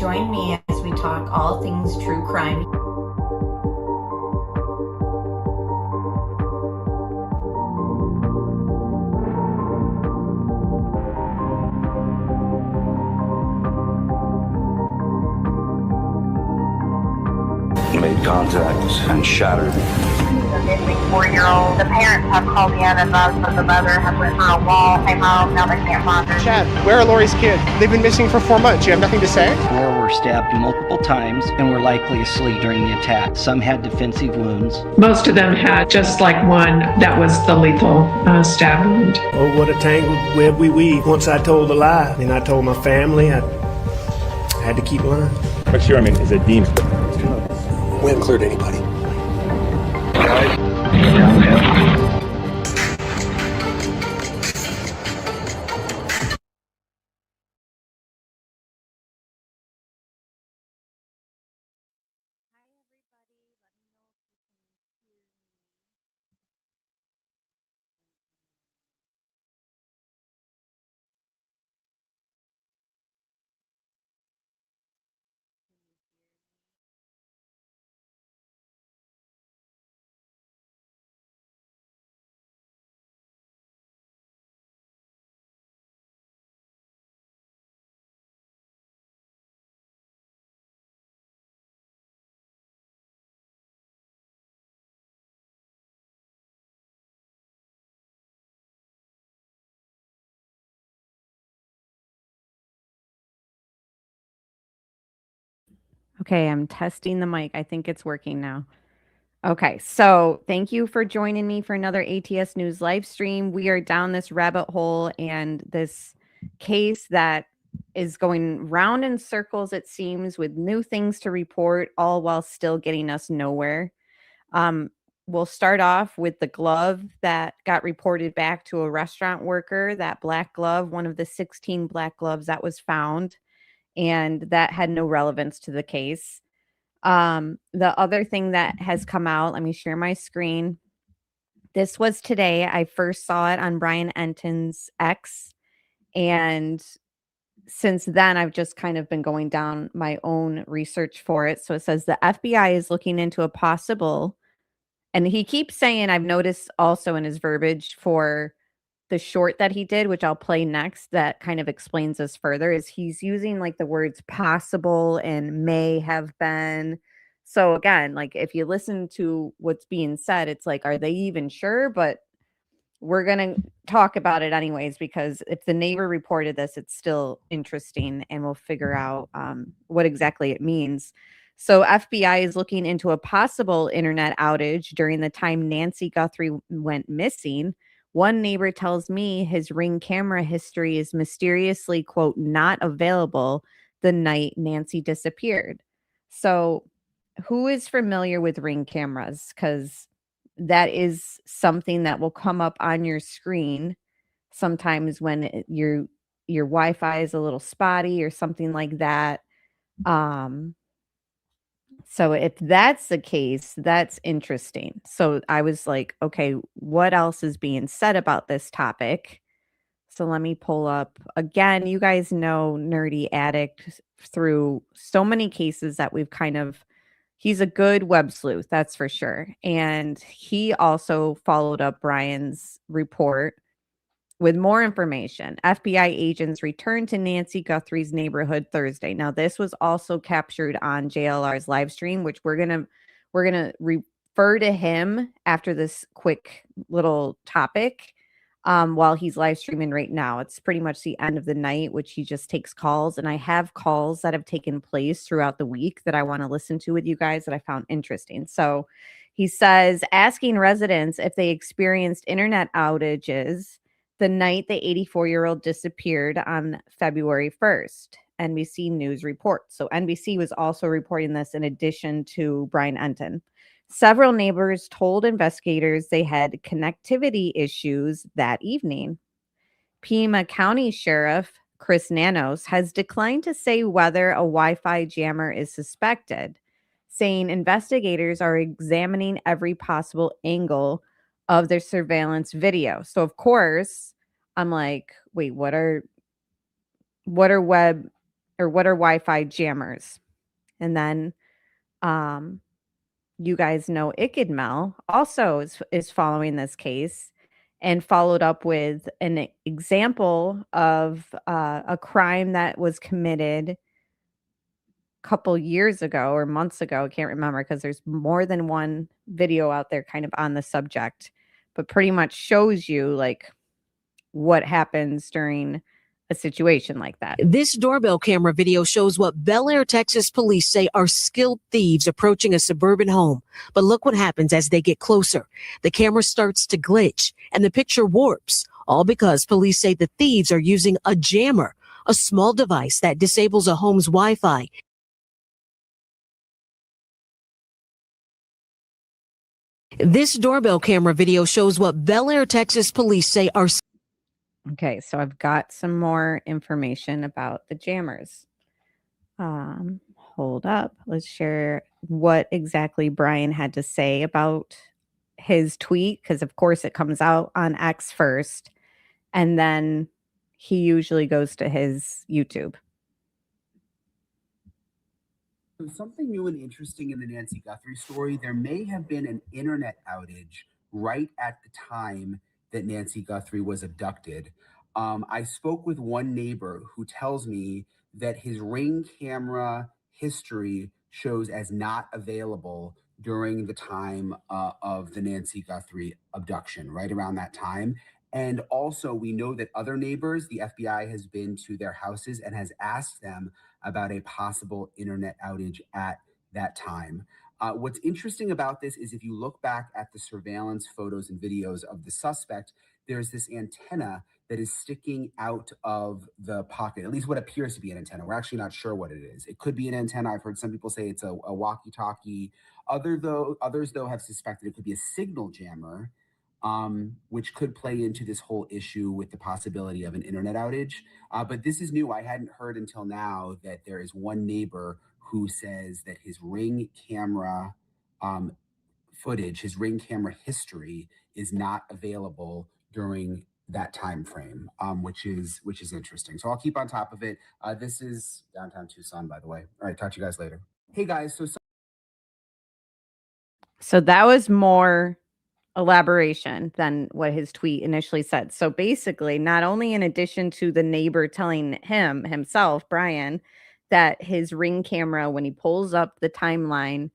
Join me as we talk all things true crime. Made contact and shattered. The missing 4-year-old. The parents have called in and the mother has went through a wall, came home, now they can't find her. Chad, where are Lori's kids? They've been missing for 4 months. You have nothing to say? 4 were stabbed multiple times and were likely asleep during the attack. Some had defensive wounds. Most of them had just like one that was the lethal stab wound. Oh, what a tangled web we weave. Once I told a lie, and I told my family, I had to keep lying. What's your name? Is a demon. We haven't cleared anybody. Okay, I'm testing the mic. I think it's working now. Okay, so thank you for joining me for another ATS News live stream. We are down this rabbit hole and this case that is going round in circles, it seems, with new things to report, all while still getting us nowhere. We'll start off with the glove that got reported back to a restaurant worker, that black glove, one of the 16 black gloves that was found, and that had no relevance to the case. The other thing that has come out, let me share my screen. This was today. I first saw it on Brian Enton's X, and since then I've just kind of been going down my own research for it. So it says the FBI is looking into a possible, and he keeps saying, I've noticed also in his verbiage for the short that he did, which I'll play next, that kind of explains this further, is he's using like the words possible and may have been. So again, like if you listen to what's being said, it's like, are they even sure? But we're going to talk about it anyways, because if the neighbor reported this, it's still interesting and we'll figure out what exactly it means. So FBI is looking into a possible internet outage during the time Nancy Guthrie went missing. One neighbor tells me his Ring camera history is mysteriously, quote, not available the night Nancy disappeared. So who is familiar with Ring cameras? Because that is something that will come up on your screen sometimes when your Wi-Fi is a little spotty or something like that. So if that's the case, that's interesting. So I was like, okay, what else is being said about this topic? So let me pull up again. You guys know Nerdy Addict through so many cases that we've he's a good web sleuth, that's for sure. And he also followed up Brian's report with more information. FBI agents returned to Nancy Guthrie's neighborhood Thursday. Now, this was also captured on JLR's live stream, which we're gonna refer to him after this quick little topic. While he's live streaming right now, it's pretty much the end of the night, which he just takes calls. And I have calls that have taken place throughout the week that I want to listen to with you guys that I found interesting. So he says, asking residents if they experienced internet outages the night the 84-year-old disappeared on February 1st, NBC News reports. So NBC was also reporting this in addition to Brian Enton. Several neighbors told investigators they had connectivity issues that evening. Pima County Sheriff Chris Nanos has declined to say whether a Wi-Fi jammer is suspected, saying investigators are examining every possible angle of their surveillance video. So of course, I'm like, wait, what are web or what are Wi-Fi jammers? And then you guys know Mel also is following this case and followed up with an example of a crime that was committed couple years ago or months ago. I can't remember because there's more than one video out there kind of on the subject, but pretty much shows you like what happens during a situation like that. This doorbell camera video shows what Bel Air, Texas police say are skilled thieves approaching a suburban home. But look what happens as they get closer. The camera starts to glitch and the picture warps, all because police say the thieves are using a jammer, a small device that disables a home's Wi-Fi. This doorbell camera video shows what Bel Air, Texas police say are... Okay, so I've got some more information about the jammers. Hold up. Let's share what exactly Brian had to say about his tweet, because of course it comes out on X first, and then he usually goes to his YouTube. Something new and interesting in the Nancy Guthrie story. There may have been an internet outage right at the time that Nancy Guthrie was abducted. I spoke with one neighbor who tells me that his Ring camera history shows as not available during the time of the Nancy Guthrie abduction, right around that time. And also, we know that other neighbors, the FBI has been to their houses and has asked them about a possible internet outage at that time. What's interesting about this is if you look back at the surveillance photos and videos of the suspect, there's this antenna that is sticking out of the pocket, at least what appears to be an antenna. We're actually not sure what it is. It could be an antenna. I've heard some people say it's a walkie-talkie. Others, though, have suspected it could be a signal jammer, which could play into this whole issue with the possibility of an internet outage. But this is new. I hadn't heard until now that there is one neighbor who says that his Ring camera footage, his Ring camera history is not available during that time frame, which is interesting. So I'll keep on top of it. This is downtown Tucson, by the way. All right, talk to you guys later. Hey guys, So that was more elaboration than what his tweet initially said. So basically, not only in addition to the neighbor telling himself, Brian, that his Ring camera, when he pulls up the timeline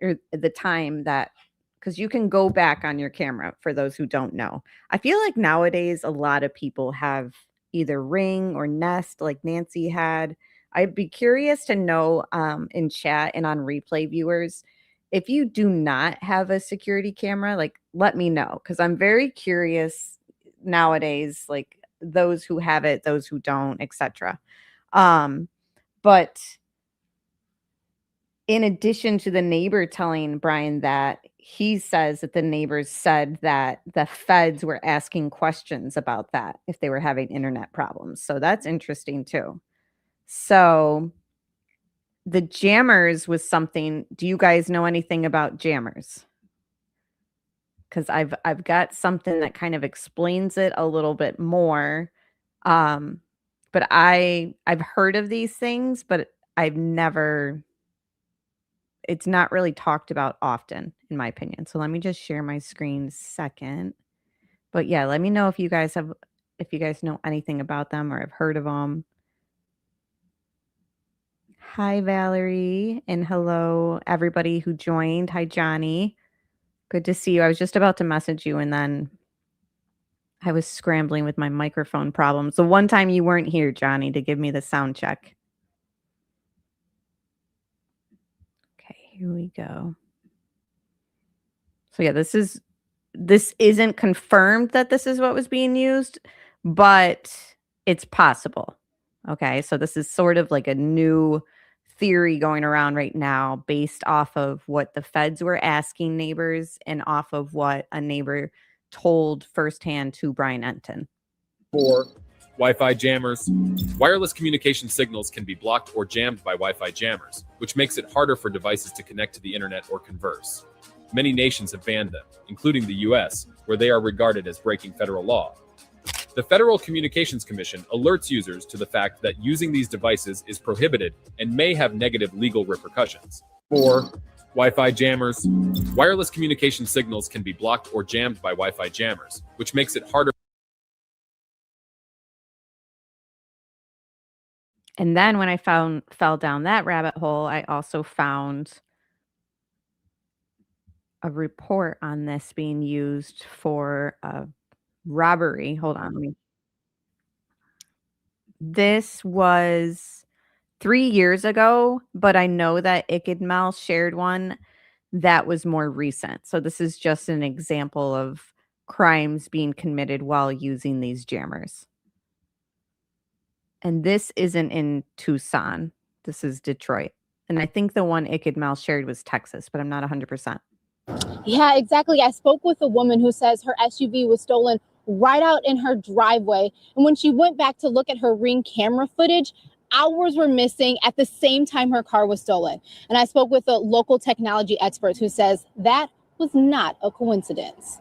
or the time that, because you can go back on your camera for those who don't know. I feel like nowadays a lot of people have either Ring or Nest like Nancy had. I'd be curious to know in chat and on replay viewers, if you do not have a security camera, like let me know, because I'm very curious nowadays, like those who have it, those who don't, etc. But in addition to the neighbor telling Brian that, he says that the neighbors said that the feds were asking questions about that if they were having internet problems. So that's interesting too. So the jammers was something. Do you guys know anything about jammers? Because I've got something that kind of explains it a little bit more. But I've heard of these things, but I've never. It's not really talked about often, in my opinion. So let me just share my screen a second. But yeah, let me know if you guys know anything about them or have heard of them. Hi, Valerie, and hello, everybody who joined. Hi, Johnny. Good to see you. I was just about to message you, and then I was scrambling with my microphone problems. The one time you weren't here, Johnny, to give me the sound check. Okay, here we go. So yeah, this isn't confirmed that this is what was being used, but it's possible. Okay, so this is sort of like a new theory going around right now based off of what the feds were asking neighbors and off of what a neighbor told firsthand to Brian Enton. For Wi-Fi jammers, wireless communication signals can be blocked or jammed by Wi-Fi jammers, which makes it harder for devices to connect to the internet or converse. Many nations have banned them, including the US, where they are regarded as breaking federal law. The Federal Communications Commission alerts users to the fact that using these devices is prohibited and may have negative legal repercussions. 4. Wi-Fi jammers. Wireless communication signals can be blocked or jammed by Wi-Fi jammers, which makes it harder. And then when I fell down that rabbit hole, I also found a report on this being used for a robbery. Hold on. This was 3 years ago, but I know that Ickidmal shared one that was more recent. So this is just an example of crimes being committed while using these jammers. And this isn't in Tucson. This is Detroit. And I think the one Ickidmal shared was Texas, but I'm not 100%. Yeah, exactly. I spoke with a woman who says her SUV was stolen right out in her driveway. And when she went back to look at her Ring camera footage, hours were missing at the same time her car was stolen. And I spoke with a local technology expert who says that was not a coincidence.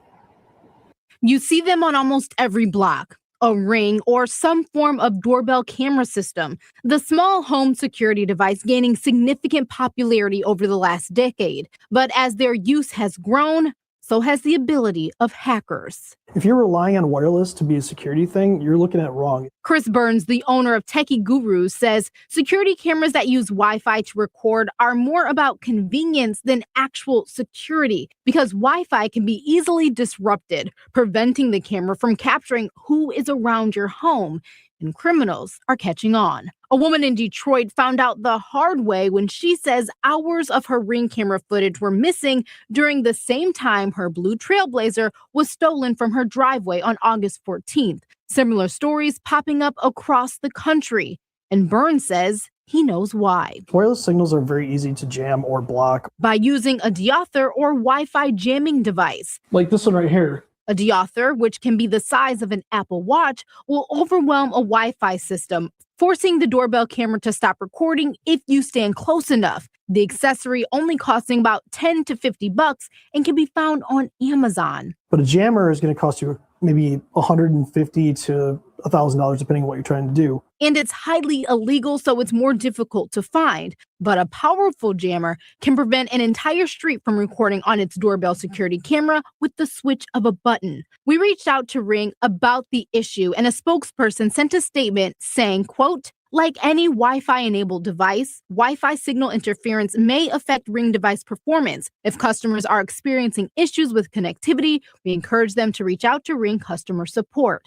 You see them on almost every block. A Ring or some form of doorbell camera system, the small home security device gaining significant popularity over the last decade. But as their use has grown, so has the ability of hackers. If you're relying on wireless to be a security thing, you're looking at it wrong. Chris Burns, the owner of Techie Guru, says security cameras that use Wi-Fi to record are more about convenience than actual security because Wi-Fi can be easily disrupted, preventing the camera from capturing who is around your home. And criminals are catching on. A woman in Detroit found out the hard way when she says hours of her Ring camera footage were missing during the same time her blue Trailblazer was stolen from her driveway on August 14th. Similar stories popping up across the country. And Burns says he knows why. Wireless signals are very easy to jam or block. By using a deauthor or Wi-Fi jamming device. Like this one right here. A deauthor, which can be the size of an Apple Watch, will overwhelm a Wi-Fi system, forcing the doorbell camera to stop recording if you stand close enough. The accessory only costing about $10 to $50 and can be found on Amazon. But a jammer is going to cost you maybe $150 to $1,000 depending on what you're trying to do. And it's highly illegal, so it's more difficult to find. But a powerful jammer can prevent an entire street from recording on its doorbell security camera with the switch of a button. We reached out to Ring about the issue, and a spokesperson sent a statement saying, quote, like any Wi-Fi enabled device, Wi-Fi signal interference may affect Ring device performance. If customers are experiencing issues with connectivity, we encourage them to reach out to Ring customer support.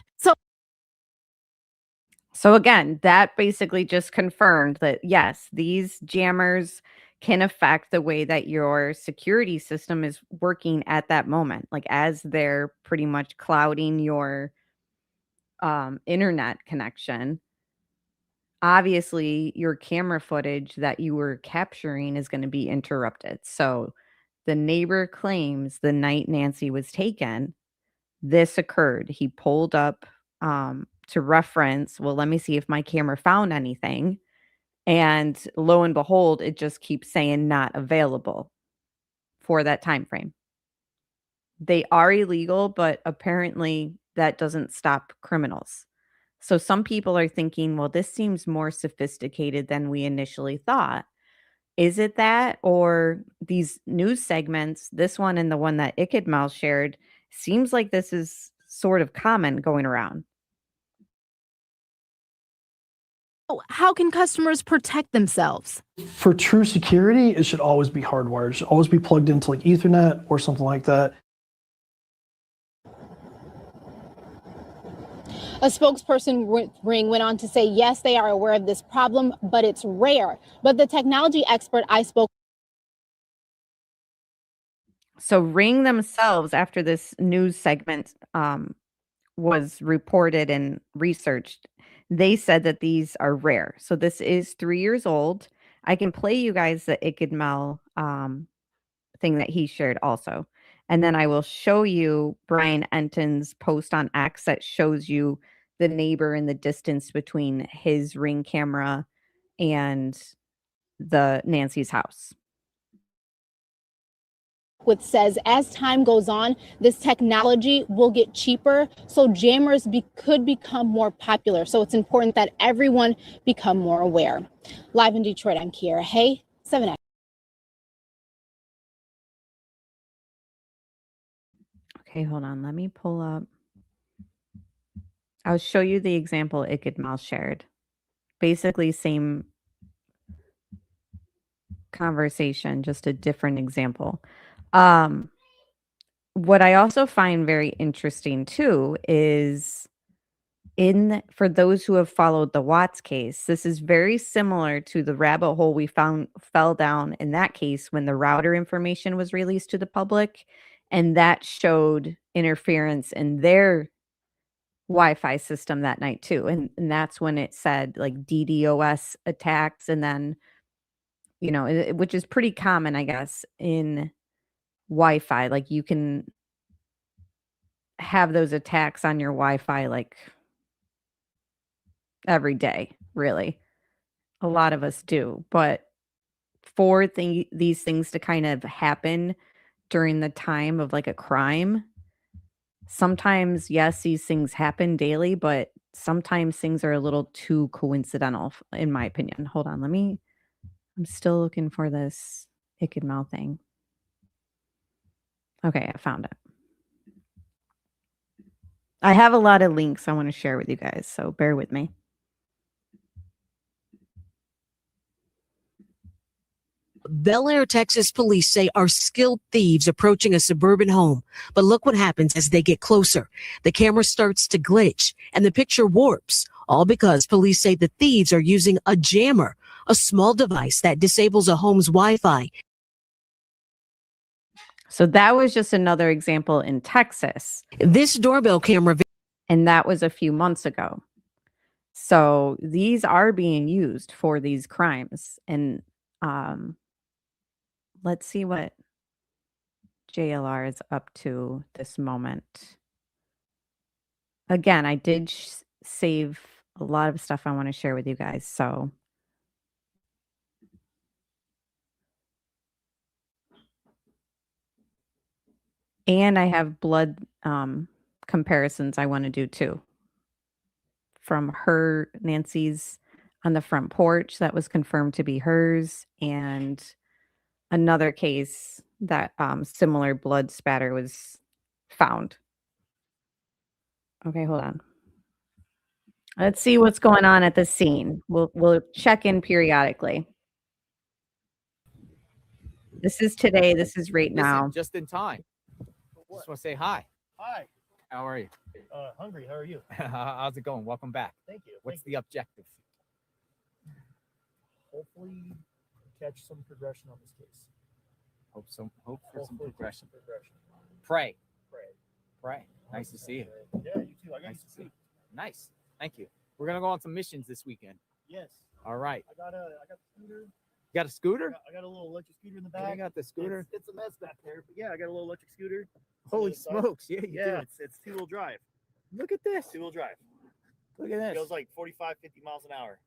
So again, that basically just confirmed that, yes, these jammers can affect the way that your security system is working at that moment. Like as they're pretty much clouding your internet connection, obviously your camera footage that you were capturing is going to be interrupted. So the neighbor claims the night Nancy was taken, this occurred. He pulled up to reference, well, let me see if my camera found anything. And lo and behold, it just keeps saying not available for that time frame. They are illegal, but apparently that doesn't stop criminals. So some people are thinking, well, this seems more sophisticated than we initially thought. Is it that? Or these news segments, this one and the one that Ickidmal shared, seems like this is sort of common going around. How can customers protect themselves? For true security, it should always be hardwired. It should always be plugged into like Ethernet or something like that. A spokesperson with Ring went on to say, yes, they are aware of this problem, but it's rare. But the technology expert I spoke. So Ring themselves, after this news segment was reported and researched, they said that these are rare. So this is 3 years old. I can play you guys the Ickidmal thing that he shared also. And then I will show you Brian Enton's post on X that shows you the neighbor and the distance between his Ring camera and the Nancy's house. with says as time goes on, this technology will get cheaper, so jammers could become more popular. So it's important that everyone become more aware. Live in Detroit, I'm Kiera Hay, 7X. Okay, hold on. Let me pull up. I'll show you the example Ikidmal shared. Basically, same conversation, just a different example. What I also find very interesting too is for those who have followed the Watts case, this is very similar to the rabbit hole we fell down in that case when the router information was released to the public, and that showed interference in their Wi-Fi system that night too. And that's when it said like DDoS attacks, and then, which is pretty common, I guess, in Wi-Fi. Like you can have those attacks on your Wi-Fi like every day, really. A lot of us do. But for these things to kind of happen during the time of like a crime, sometimes, yes, these things happen daily, but sometimes things are a little too coincidental, in my opinion. Hold on, I'm still looking for this Ikidmal thing. Okay, I found it. I have a lot of links I want to share with you guys, so bear with me. Bel Air, Texas police say are skilled thieves approaching a suburban home. But look what happens as they get closer. The camera starts to glitch and the picture warps, all because police say the thieves are using a jammer, a small device that disables a home's Wi-Fi. So that was just another example in Texas. This doorbell camera, and that was a few months ago. So these are being used for these crimes. And let's see what JLR is up to this moment. Again, I did save a lot of stuff I want to share with you guys. So and I have blood comparisons I want to do too. From Nancy's on the front porch that was confirmed to be hers, and another case that similar blood spatter was found. Okay, hold on. Let's see what's going on at the scene. We'll check in periodically. This is today. This is right now. Just in time. Just want to say hi. Hi. How are you? Hungry. How are you? How's it going? Welcome back. Thank you. What's the objective? Hopefully, catch some progression on this case. Hope for some progression. Pray. Nice to see you. Yeah, you too. I got nice to see you. Nice. Thank you. We're gonna go on some missions this weekend. Yes. All right. I got a scooter. You got a scooter? I got a little electric scooter in the back. You got the scooter? It's a mess back there, but yeah, I got a little electric scooter. Holy smokes! Yeah, you do. It's 2-wheel drive. Look at this. 2-wheel drive. Look at this. It goes like 45, 50 miles an hour.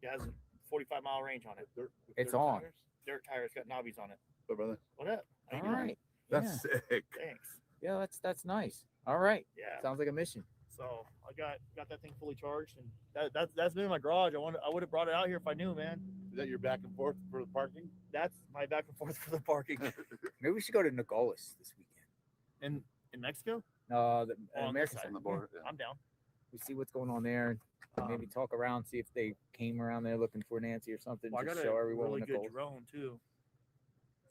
It has a 45-mile range on it. It's on. Dirt tires, got knobbies on it. What, brother? What up? All right. That's sick. Thanks. Yeah, that's nice. All right. Yeah. Sounds like a mission. So I got that thing fully charged, and that's been in my garage. I would have brought it out here if I knew, man. Is that your back and forth for the parking? That's my back and forth for the parking. Maybe we should go to Nogales this weekend. In Mexico? The on American this side. side. On the border. Yeah. I'm down. We see what's going on there. Maybe talk around, see if they came around there looking for Nancy or something. Well, I got to show a everyone really good Nogales. drone too.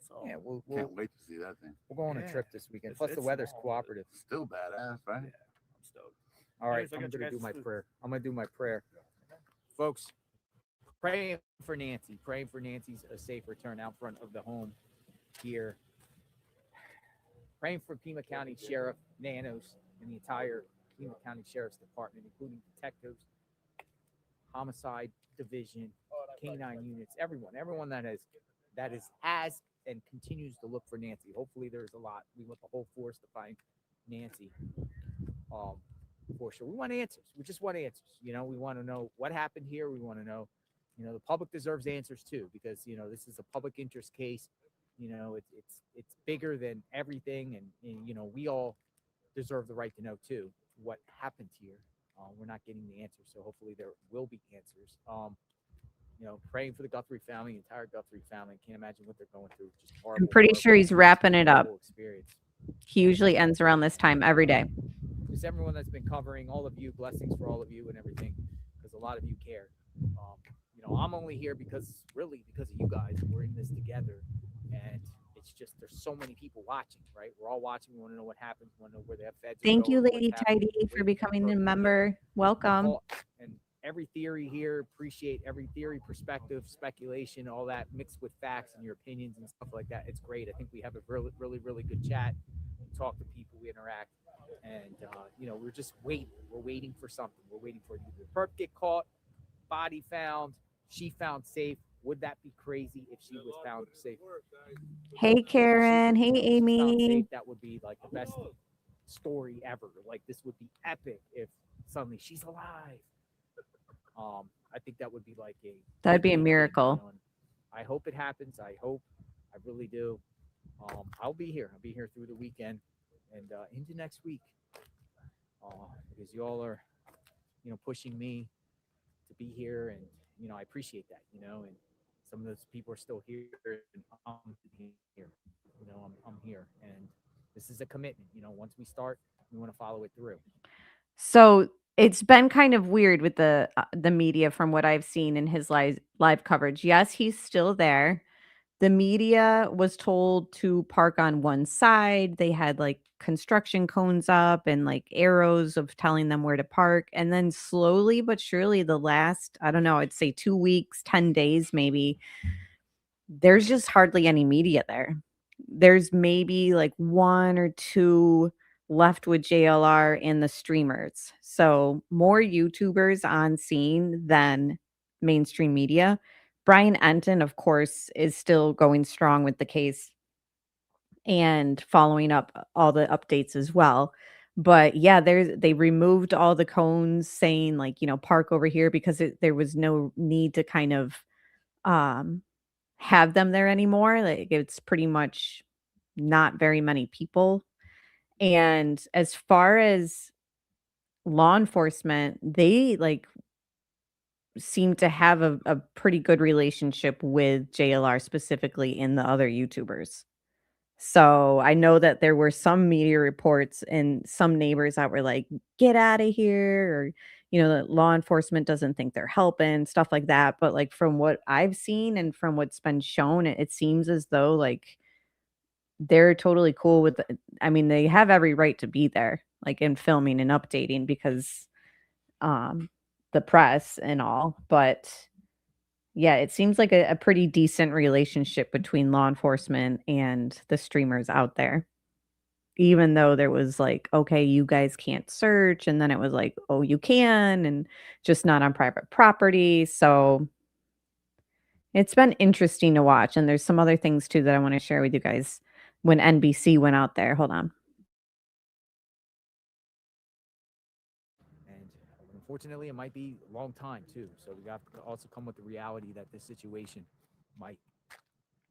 So Yeah, we'll Can't wait to see that thing. go on a Yeah. trip this weekend. It's- Plus, the it's weather's small, but cooperative. Still badass, right? Yeah, I'm stoked. All right, Anyways, I I'm got going you to do guys' my food. prayer. I'm going to do my prayer. Folks, praying for Nancy. Praying for Nancy's a safe return out front of the home here. Praying for Pima County Sheriff Nanos and the entire Pima County Sheriff's Department, including detectives, homicide division, canine units, everyone that has and continues to look for Nancy. Hopefully there's a lot. We want the whole force to find Nancy. For sure. We want answers. We just want answers. We want to know what happened here. We want to know, the public deserves answers too, because, this is a public interest case. You know, it's bigger than everything, and you know, we all deserve the right to know too what happened here. We're not getting the answers, so hopefully there will be answers. You know, praying for the Guthrie family, the entire Guthrie family. Can't imagine what they're going through. Just horrible. I'm pretty horrible, sure he's wrapping it up. horrible experience. He usually ends around this time every day. Just everyone that's been covering, all of you, blessings for all of you and everything, because a lot of you care. You know, I'm only here because of you guys. We're in this together, and it's just there's so many people watching, right? We're all watching. We want to know what happens. We want to know where their feds are Thank you, going, Lady what's happening, Tidy, for waiting becoming a for- member. Welcome. And every theory here, appreciate every theory, perspective, speculation, all that mixed with facts and your opinions and stuff like that. It's great. I think we have a really good chat. We talk to people, we interact, and you know, we're just waiting. We're waiting for something. We're waiting for the perp get caught, body found, she found safe. Would that be crazy if she was found safe? Hey, Karen. Hey, Found Amy. safe, that would be like the best story ever. Like this would be epic if suddenly she's alive. I think that would be like That'd be a miracle. You know, I hope it happens. I really do. I'll be here. I'll be here through the weekend and into next week. Because you all are, you know, pushing me to be here, and you know, I appreciate that. You know, and some of those people are still here, and I'm here. You know, I'm here, and this is a commitment. You know, once we start, we want to follow it through. So it's been kind of weird with the media from what I've seen in his live coverage. Yes, he's still there. The media was told to park on one side. They had like construction cones up and like arrows of telling them where to park. And then slowly but surely, the last, I don't know, I'd say 2 weeks, 10 days maybe, there's just hardly any media there. There's maybe like 1 or 2 left with JLR and the streamers. So more YouTubers on scene than mainstream media. Brian Enton, of course, is still going strong with the case and following up all the updates as well. But yeah, they removed all the cones saying like, you know, park over here because there was no need to kind of have them there anymore. Like it's pretty much not very many people. And as far as law enforcement, they like seem to have a pretty good relationship with JLR, specifically in the other YouTubers. So I know that there were some media reports and some neighbors that were like, get out of here, or, you know, that law enforcement doesn't think they're helping, stuff like that. But like from what I've seen and from what's been shown, it seems as though like they're totally cool with I mean, they have every right to be there, like in filming and updating because the press and all. But yeah, it seems like a pretty decent relationship between law enforcement and the streamers out there. Even though there was like, okay, you guys can't search, and then it was like, oh, you can, and just not on private property. So it's been interesting to watch. And there's some other things too that I want to share with you guys when NBC went out there. Hold on. And unfortunately, it might be a long time too. So we have to also come with the reality that this situation might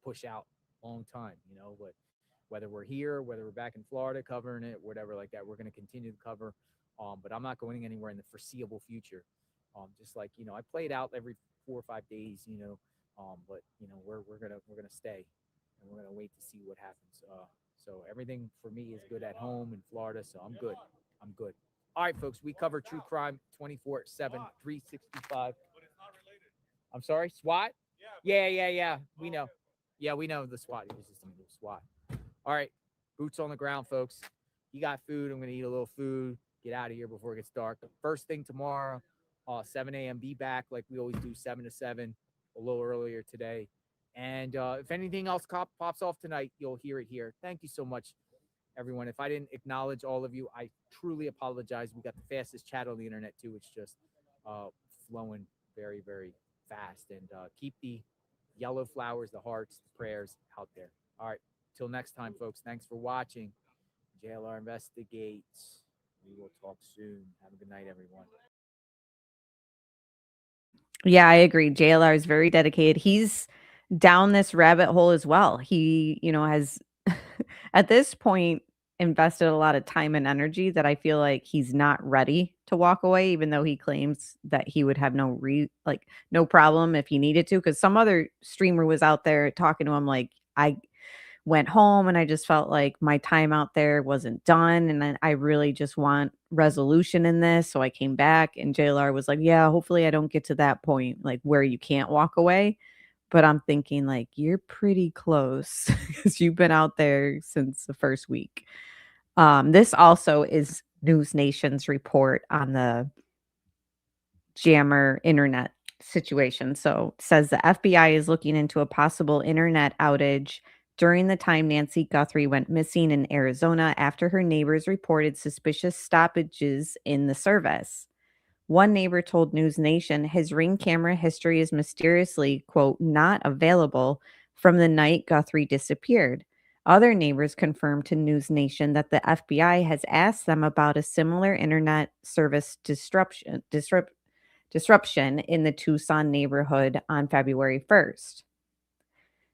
push out a long time, you know, but whether we're here, whether we're back in Florida covering it, whatever like that, we're going to continue to cover. But I'm not going anywhere in the foreseeable future. Just like, you know, I played out every 4 or 5 days, you know, but you know, we're going to stay and we're going to wait to see what happens. So everything for me is good at home in Florida. So I'm good. I'm good. All right, folks, we cover true crime 24/7, 365. I'm sorry, SWAT? Yeah. We know. Yeah, we know the SWAT. It was just a little SWAT. All right, boots on the ground, folks. You got food. I'm going to eat a little food, get out of here before it gets dark. The first thing tomorrow, 7 a.m., be back like we always do, 7 to 7, a little earlier today. And if anything else pops off tonight, you'll hear it here. Thank you so much, everyone. If I didn't acknowledge all of you, I truly apologize. We got the fastest chat on the internet, too. It's just flowing very, very fast. And keep the yellow flowers, the hearts, the prayers out there. All right. Till next time, folks. Thanks for watching. JLR Investigates. We will talk soon. Have a good night, everyone. Yeah, I agree. JLR is very dedicated. He's down this rabbit hole as well. He, has at this point invested a lot of time and energy that I feel like he's not ready to walk away, even though he claims that he would have no problem if he needed to. Because some other streamer was out there talking to him like, I went home and I just felt like my time out there wasn't done, and then I really just want resolution in this. So I came back, and JLR was like, yeah, hopefully I don't get to that point, like where you can't walk away. But I'm thinking like, you're pretty close because you've been out there since the first week. This also is News Nation's report on the jammer internet situation. So it says the FBI is looking into a possible internet outage during the time Nancy Guthrie went missing in Arizona after her neighbors reported suspicious stoppages in the service. One neighbor told News Nation his Ring camera history is mysteriously, quote, not available from the night Guthrie disappeared. Other neighbors confirmed to News Nation that the FBI has asked them about a similar internet service disruption in the Tucson neighborhood on February 1st.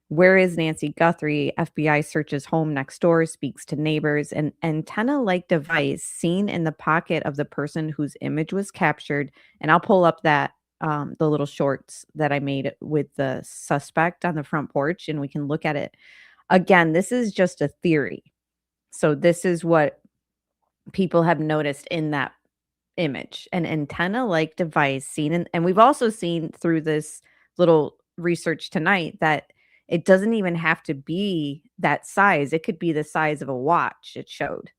Where is Nancy Guthrie? FBI searches home next door, speaks to neighbors. An antenna-like device seen in the pocket of the person whose image was captured. And I'll pull up that the little shorts that I made with the suspect on the front porch, and we can look at it. Again, this is just a theory. So this is what people have noticed in that image. An antenna-like device seen in, and we've also seen through this little research tonight that it doesn't even have to be that size. It could be the size of a watch, it showed.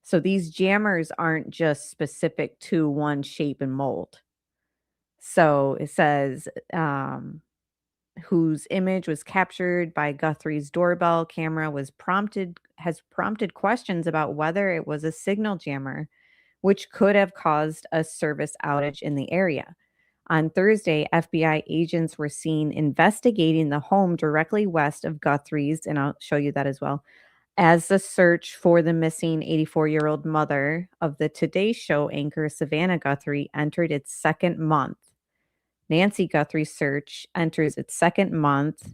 So these jammers aren't just specific to one shape and mold. So it says, whose image was captured by Guthrie's doorbell camera has prompted questions about whether it was a signal jammer, which could have caused a service outage in the area. On Thursday, FBI agents were seen investigating the home directly west of Guthrie's, and I'll show you that as well, as the search for the missing 84-year-old mother of the Today Show anchor Savannah Guthrie entered its second month. Nancy Guthrie's search enters its second month.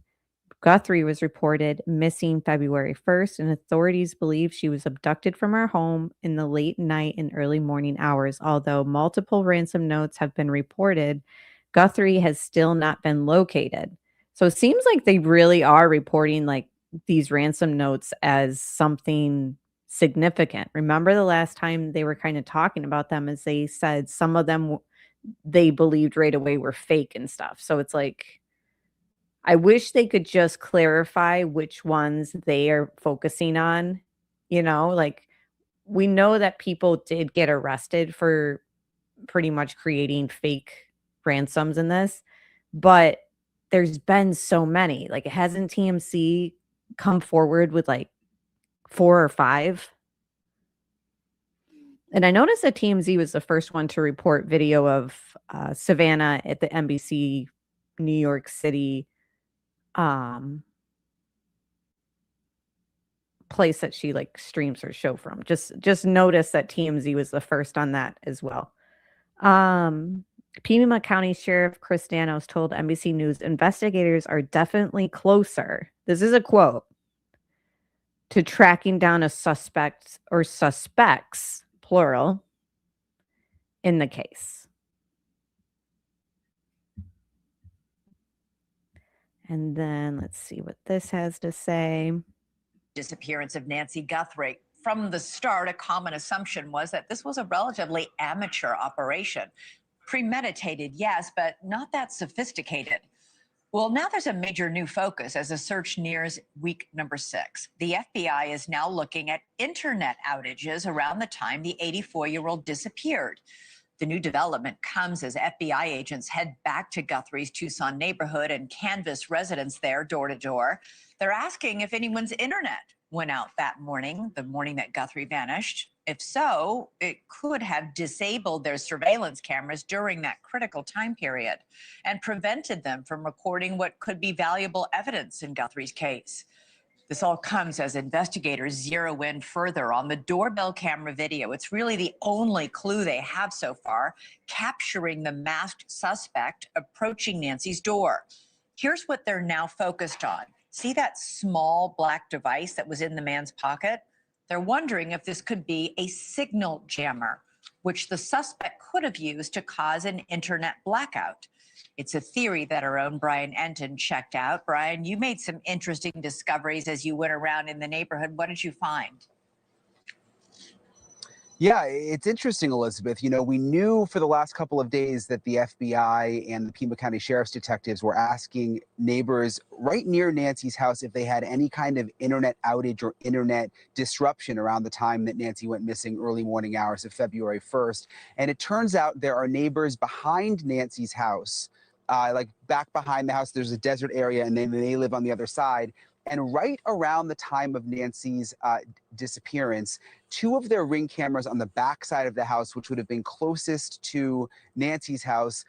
Guthrie was reported missing February 1st, and authorities believe she was abducted from her home in the late night and early morning hours. Although multiple ransom notes have been reported, Guthrie has still not been located. So it seems like they really are reporting like these ransom notes as something significant. Remember the last time they were kind of talking about them, as they said some of them they believed right away were fake and stuff. So it's like, I wish they could just clarify which ones they are focusing on. Like we know that people did get arrested for pretty much creating fake ransoms in this, but there's been so many. Like, hasn't TMC come forward with like 4 or 5? And I noticed that TMZ was the first one to report video of Savannah at the NBC New York City place that she like streams her show from. Just notice that TMZ was the first on that as well. Pima County Sheriff Chris Danos told NBC News investigators are definitely closer, this is a quote, to tracking down a suspect or suspects, plural, in the case. And then let's see what this has to say. Disappearance of Nancy Guthrie. From the start, a common assumption was that this was a relatively amateur operation. Premeditated, yes, but not that sophisticated. Well, now there's a major new focus as the search nears week number 6. The FBI is now looking at internet outages around the time the 84-year-old disappeared. The new development comes as FBI agents head back to Guthrie's Tucson neighborhood and canvass residents there door to door. They're asking if anyone's internet went out that morning, the morning that Guthrie vanished. If so, it could have disabled their surveillance cameras during that critical time period and prevented them from recording what could be valuable evidence in Guthrie's case. This all comes as investigators zero in further on the doorbell camera video. It's really the only clue they have so far, capturing the masked suspect approaching Nancy's door. Here's what they're now focused on. See that small black device that was in the man's pocket? They're wondering if this could be a signal jammer, which the suspect could have used to cause an internet blackout. It's a theory that our own Brian Enton checked out. Brian, you made some interesting discoveries as you went around in the neighborhood. What did you find? Yeah, it's interesting, Elizabeth. You know, we knew for the last couple of days that the FBI and the Pima County Sheriff's detectives were asking neighbors right near Nancy's house if they had any kind of internet outage or internet disruption around the time that Nancy went missing, early morning hours of February 1st. And it turns out there are neighbors behind Nancy's house, like back behind the house, there's a desert area, and then they live on the other side. And right around the time of Nancy's disappearance, 2 of their Ring cameras on the back side of the house, which would have been closest to Nancy's house,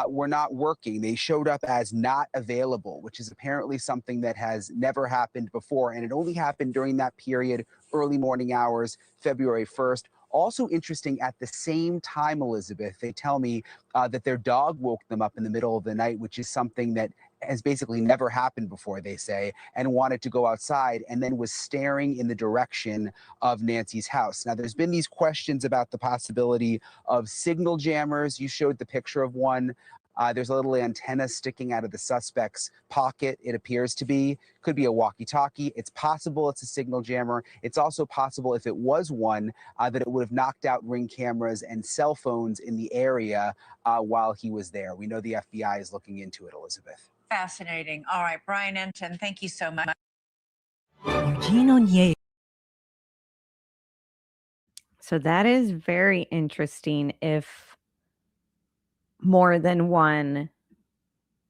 were not working. They showed up as not available, which is apparently something that has never happened before. And it only happened during that period, early morning hours, February 1st. Also interesting, at the same time, Elizabeth, they tell me that their dog woke them up in the middle of the night, which is something that has basically never happened before, they say, and wanted to go outside, and then was staring in the direction of Nancy's house. Now, there's been these questions about the possibility of signal jammers. You showed the picture of one. There's a little antenna sticking out of the suspect's pocket, it appears to be. Could be a walkie-talkie. It's possible it's a signal jammer. It's also possible, if it was one, that it would have knocked out Ring cameras and cell phones in the area while he was there. We know the FBI is looking into it, Elizabeth. Fascinating. All right, Brian Enton, thank you so much. So that is very interesting if more than one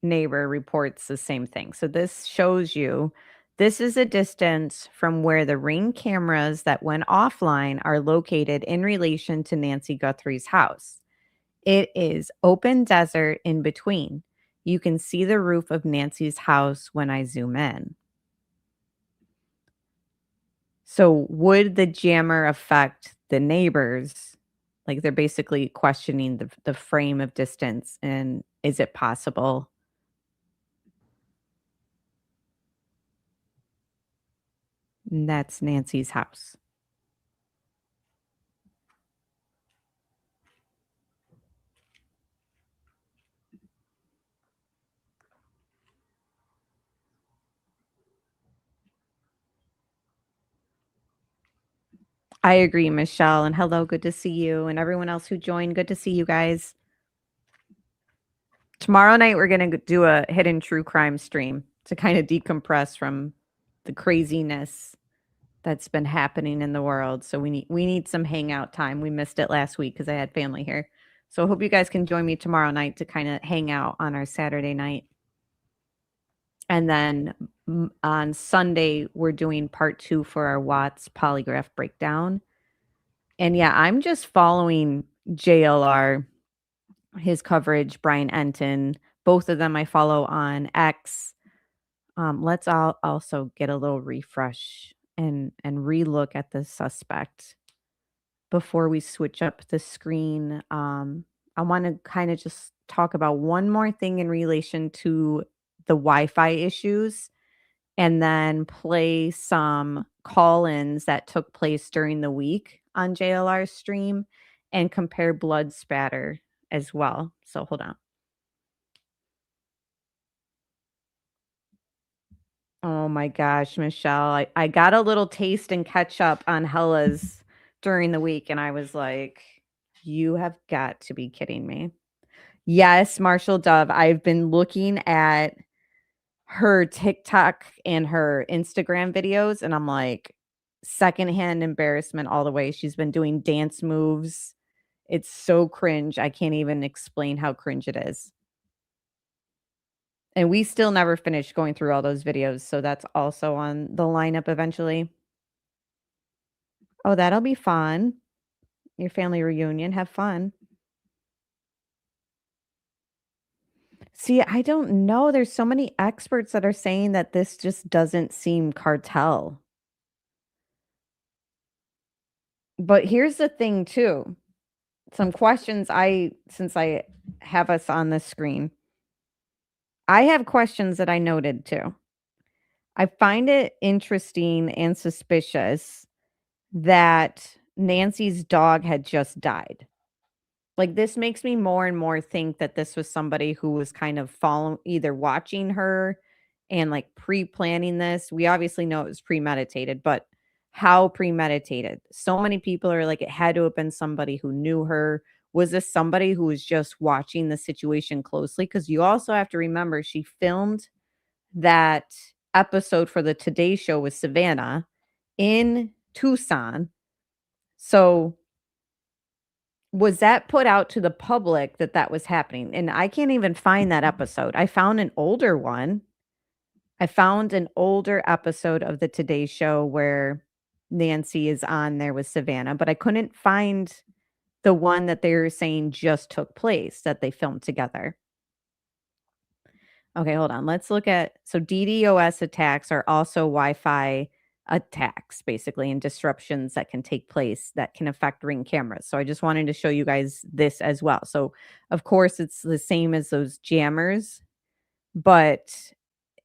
neighbor reports the same thing. So this shows you this is a distance from where the Ring cameras that went offline are located in relation to Nancy Guthrie's house. It is open desert in between. You can see the roof of Nancy's house when I zoom in. So would the jammer affect the neighbors? Like, they're basically questioning the frame of distance, and is it possible? And that's Nancy's house. I agree, Michelle. And hello, good to see you. And everyone else who joined, good to see you guys. Tomorrow night, we're going to do a hidden true crime stream to kind of decompress from the craziness that's been happening in the world. So we need some hangout time. We missed it last week because I had family here. So I hope you guys can join me tomorrow night to kind of hang out on our Saturday night. And then on Sunday, we're doing part 2 for our Watts polygraph breakdown. And yeah, I'm just following JLR, his coverage, Brian Enton. Both of them I follow on X. Let's also get a little refresh and relook at the suspect before we switch up the screen. I want to kind of just talk about one more thing in relation to the Wi-Fi issues, and then play some call-ins that took place during the week on JLR's stream and compare blood spatter as well. So hold on. Oh my gosh, Michelle. I got a little taste and catch up on Hella's during the week, and I was like, you have got to be kidding me. Yes, Marshall Dove. I've been looking at her TikTok and her Instagram videos, and I'm like, secondhand embarrassment all the way. She's been doing dance moves. It's so cringe. I can't even explain how cringe it is. And we still never finished going through all those videos, so that's also on the lineup eventually. Oh, that'll be fun. Your family reunion. Have fun. See, I don't know. There's so many experts that are saying that this just doesn't seem cartel. But here's the thing, too. Some questions since I have us on the screen. I have questions that I noted too. I find it interesting and suspicious that Nancy's dog had just died. Like, this makes me more and more think that this was somebody who was kind of either watching her and like pre-planning this. We obviously know it was premeditated, but how premeditated? So many people are like, it had to have been somebody who knew her. Was this somebody who was just watching the situation closely? Because you also have to remember she filmed that episode for the Today Show with Savannah in Tucson. So was that put out to the public that that was happening? And I can't even find that episode. I found an older one. I found an older episode of the Today Show where Nancy is on there with Savannah, but I couldn't find the one that they were saying just took place that they filmed together. Okay, hold on. Let's look at, so DDoS attacks are also Wi-Fi attacks, basically, and disruptions that can take place that can affect Ring cameras. So I just wanted to show you guys this as well. So of course it's the same as those jammers, but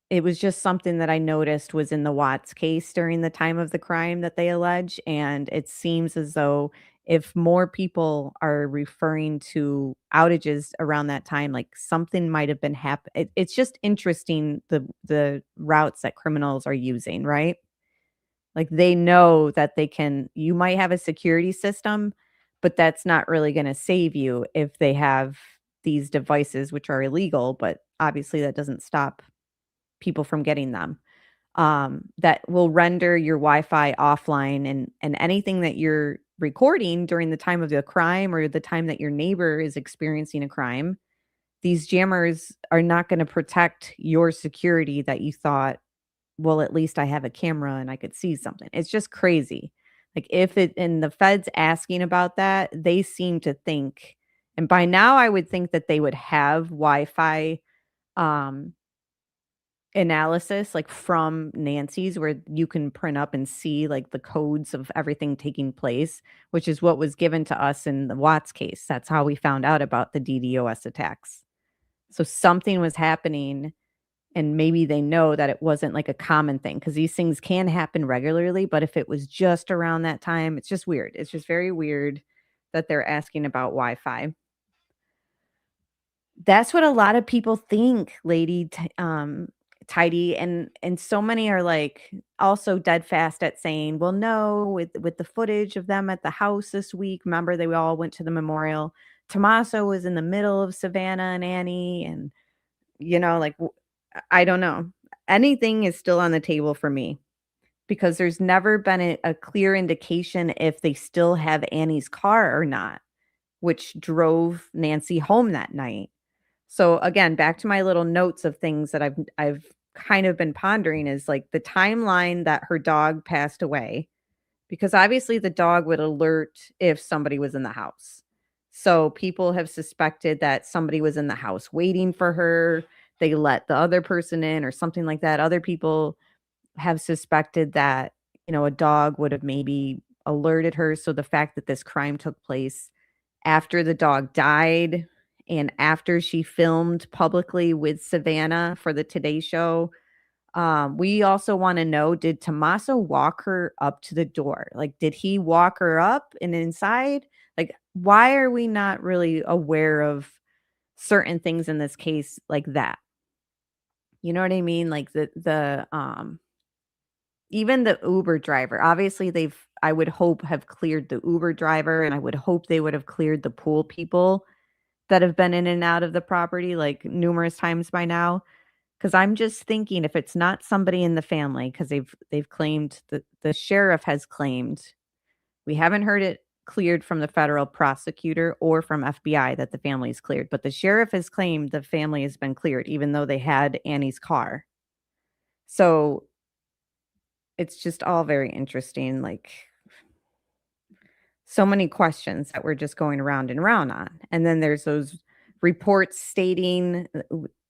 it was just something that I noticed was in the Watts case during the time of the crime that they allege. And it seems as though if more people are referring to outages around that time, like something might have been happening. It's just interesting the routes that criminals are using, right? Like they know that you might have a security system, but that's not really going to save you if they have these devices, which are illegal, but obviously that doesn't stop people from getting them. That will render your Wi-Fi offline, and anything that you're recording during the time of the crime or the time that your neighbor is experiencing a crime, these jammers are not going to protect your security that you thought, well, at least I have a camera and I could see something. It's just crazy. Like and the feds asking about that, they seem to think, and by now I would think that they would have Wi-Fi analysis like from Nancy's, where you can print up and see like the codes of everything taking place, which is what was given to us in the Watts case. That's how we found out about the DDoS attacks. So something was happening, and maybe they know that it wasn't like a common thing, because these things can happen regularly, but if it was just around that time, it's just weird. It's just very weird that they're asking about Wi-Fi. That's what a lot of people think, Lady Tidy, and so many are like also dead fast at saying, well, no, with the footage of them at the house this week, remember they all went to the memorial. Tommaso was in the middle of Savannah and Annie, and like I don't know. Anything is still on the table for me, because there's never been a clear indication if they still have Annie's car or not, which drove Nancy home that night. So again, back to my little notes of things that I've kind of been pondering is like the timeline that her dog passed away, because obviously the dog would alert if somebody was in the house. So people have suspected that somebody was in the house waiting for her. They let the other person in or something like that. Other people have suspected that, a dog would have maybe alerted her. So the fact that this crime took place after the dog died and after she filmed publicly with Savannah for the Today Show, we also want to know, did Tommaso walk her up to the door? Like, did he walk her up and inside? Like, why are we not really aware of certain things in this case like that? You know what I mean? Like even the Uber driver, obviously I would hope have cleared the Uber driver, and I would hope they would have cleared the pool people that have been in and out of the property like numerous times by now. Because I'm just thinking, if it's not somebody in the family, because they've claimed that the sheriff has claimed, we haven't heard it cleared from the federal prosecutor or from FBI that the family is cleared, but the sheriff has claimed the family has been cleared, even though they had Annie's car. So it's just all very interesting. Like, so many questions that we're just going around and around on. And then there's those reports stating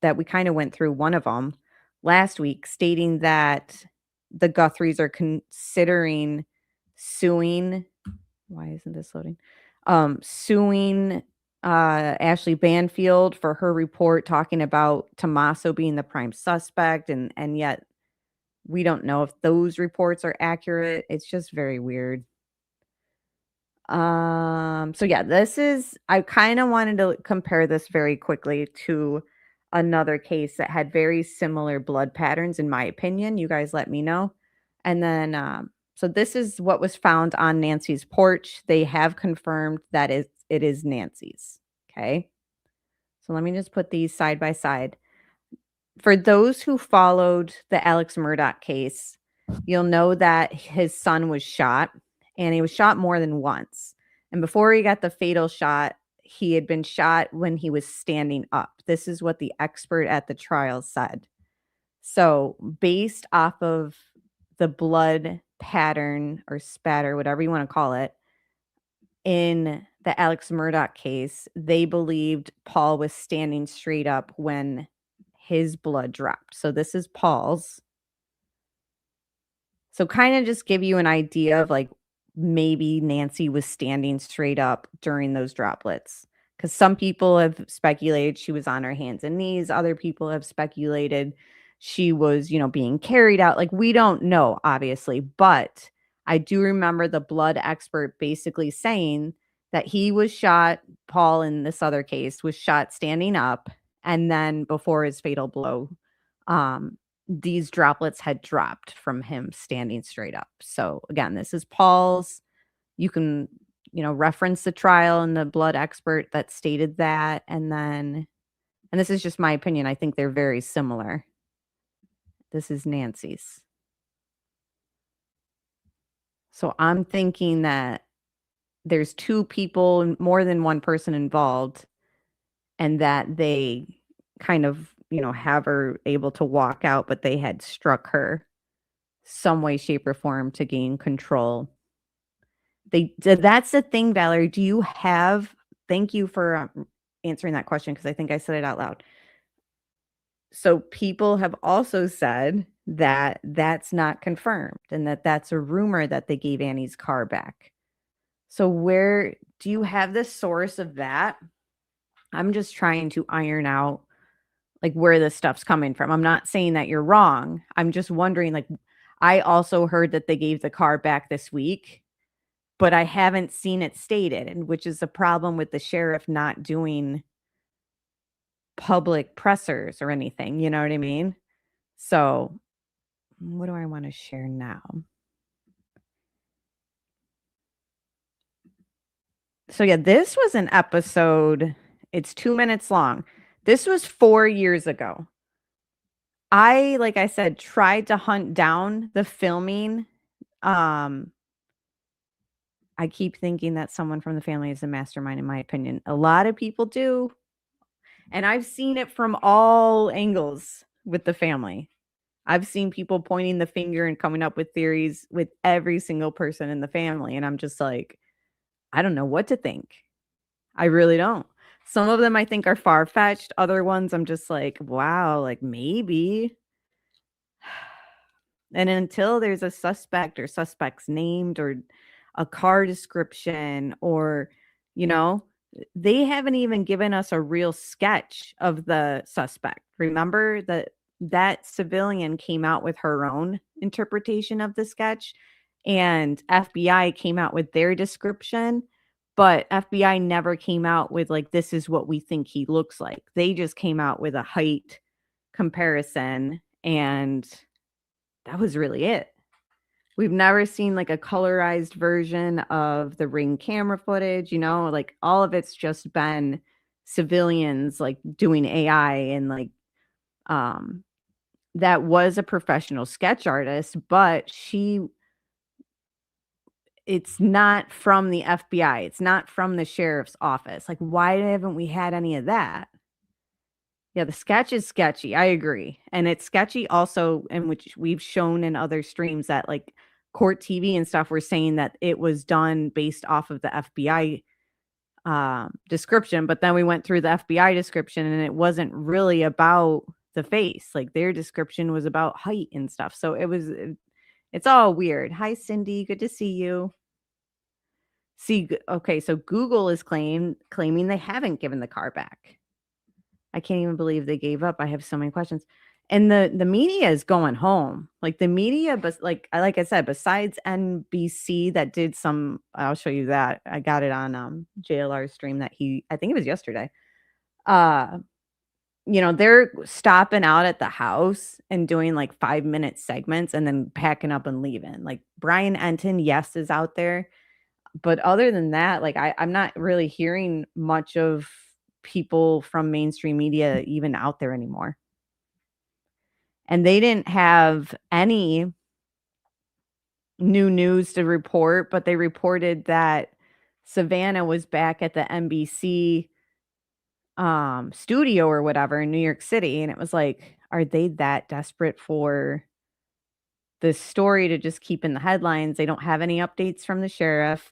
that we kind of went through one of them last week, stating that the Guthries are considering suing. Why isn't this loading? Suing Ashley Banfield for her report talking about Tommaso being the prime suspect, and yet we don't know if those reports are accurate. It's just very weird. So yeah, I kind of wanted to compare this very quickly to another case that had very similar blood patterns, in my opinion. You guys let me know. And then, so this is what was found on Nancy's porch. They have confirmed that it is Nancy's. Okay. So let me just put these side by side. For those who followed the Alex Murdaugh case, you'll know that his son was shot, and he was shot more than once. And before he got the fatal shot, he had been shot when he was standing up. This is what the expert at the trial said. So based off of the blood pattern or spatter, whatever you want to call it, in the Alex Murdaugh case, they believed Paul was standing straight up when his blood dropped. So this is Paul's. So kind of just give you an idea of like maybe Nancy was standing straight up during those droplets. Because some people have speculated she was on her hands and knees. Other people have speculated she was, being carried out. Like, we don't know, obviously. But I do remember the blood expert basically saying that he was shot, Paul in this other case, was shot standing up. And then before his fatal blow, these droplets had dropped from him standing straight up. So again, this is Paul's. You can, reference the trial and the blood expert that stated that. And this is just my opinion. I think they're very similar. This is Nancy's. So I'm thinking that there's two people, more than one person involved, and that they kind of, have her able to walk out, but they had struck her some way, shape, or form to gain control. That's the thing, Valerie. Thank you for answering that question, because I think I said it out loud. So people have also said that that's not confirmed and that that's a rumor that they gave Annie's car back. So where do you have the source of that? I'm just trying to iron out like where this stuff's coming from. I'm not saying that you're wrong. I'm just wondering, like, I also heard that they gave the car back this week, but I haven't seen it stated, and which is a problem with the sheriff not doing public pressers or anything. You know what I mean? So what do I want to share now? So yeah, this was an episode. It's 2 minutes long. This was 4 years ago. Like I said, tried to hunt down the filming. I keep thinking that someone from the family is the mastermind, in my opinion. A lot of people do. And I've seen it from all angles with the family. I've seen people pointing the finger and coming up with theories with every single person in the family. And I'm just like, I don't know what to think. I really don't. Some of them I think are far-fetched. Other ones I'm just like, wow, like maybe. And until there's a suspect or suspects named or a car description or, they haven't even given us a real sketch of the suspect. Remember that civilian came out with her own interpretation of the sketch, and FBI came out with their description. But FBI never came out with like, this is what we think he looks like. They just came out with a height comparison, and that was really it. We've never seen like a colorized version of the Ring camera footage, like all of it's just been civilians like doing AI, and like that was a professional sketch artist, but it's not from the FBI. It's not from the sheriff's office. Like, why haven't we had any of that? Yeah, the sketch is sketchy. I agree. And it's sketchy also, in which we've shown in other streams that like Court TV and stuff were saying that it was done based off of the FBI description. But then we went through the FBI description and it wasn't really about the face. Like their description was about height and stuff. So it's all weird. Hi, Cindy. Good to see you. See, okay, so Google is claiming they haven't given the car back. I can't even believe they gave up. I have so many questions. And the media is going home. Like the media, but like I said, besides NBC that did some, I'll show you that. I got it on JLR's stream that I think it was yesterday. They're stopping out at the house and doing like 5-minute segments and then packing up and leaving. Like Brian Enton, yes, is out there. But other than that, like I'm not really hearing much of people from mainstream media even out there anymore. And they didn't have any new news to report, but they reported that Savannah was back at the NBC studio or whatever in New York City. And it was like, are they that desperate for this story to just keep in the headlines? They don't have any updates from the sheriff.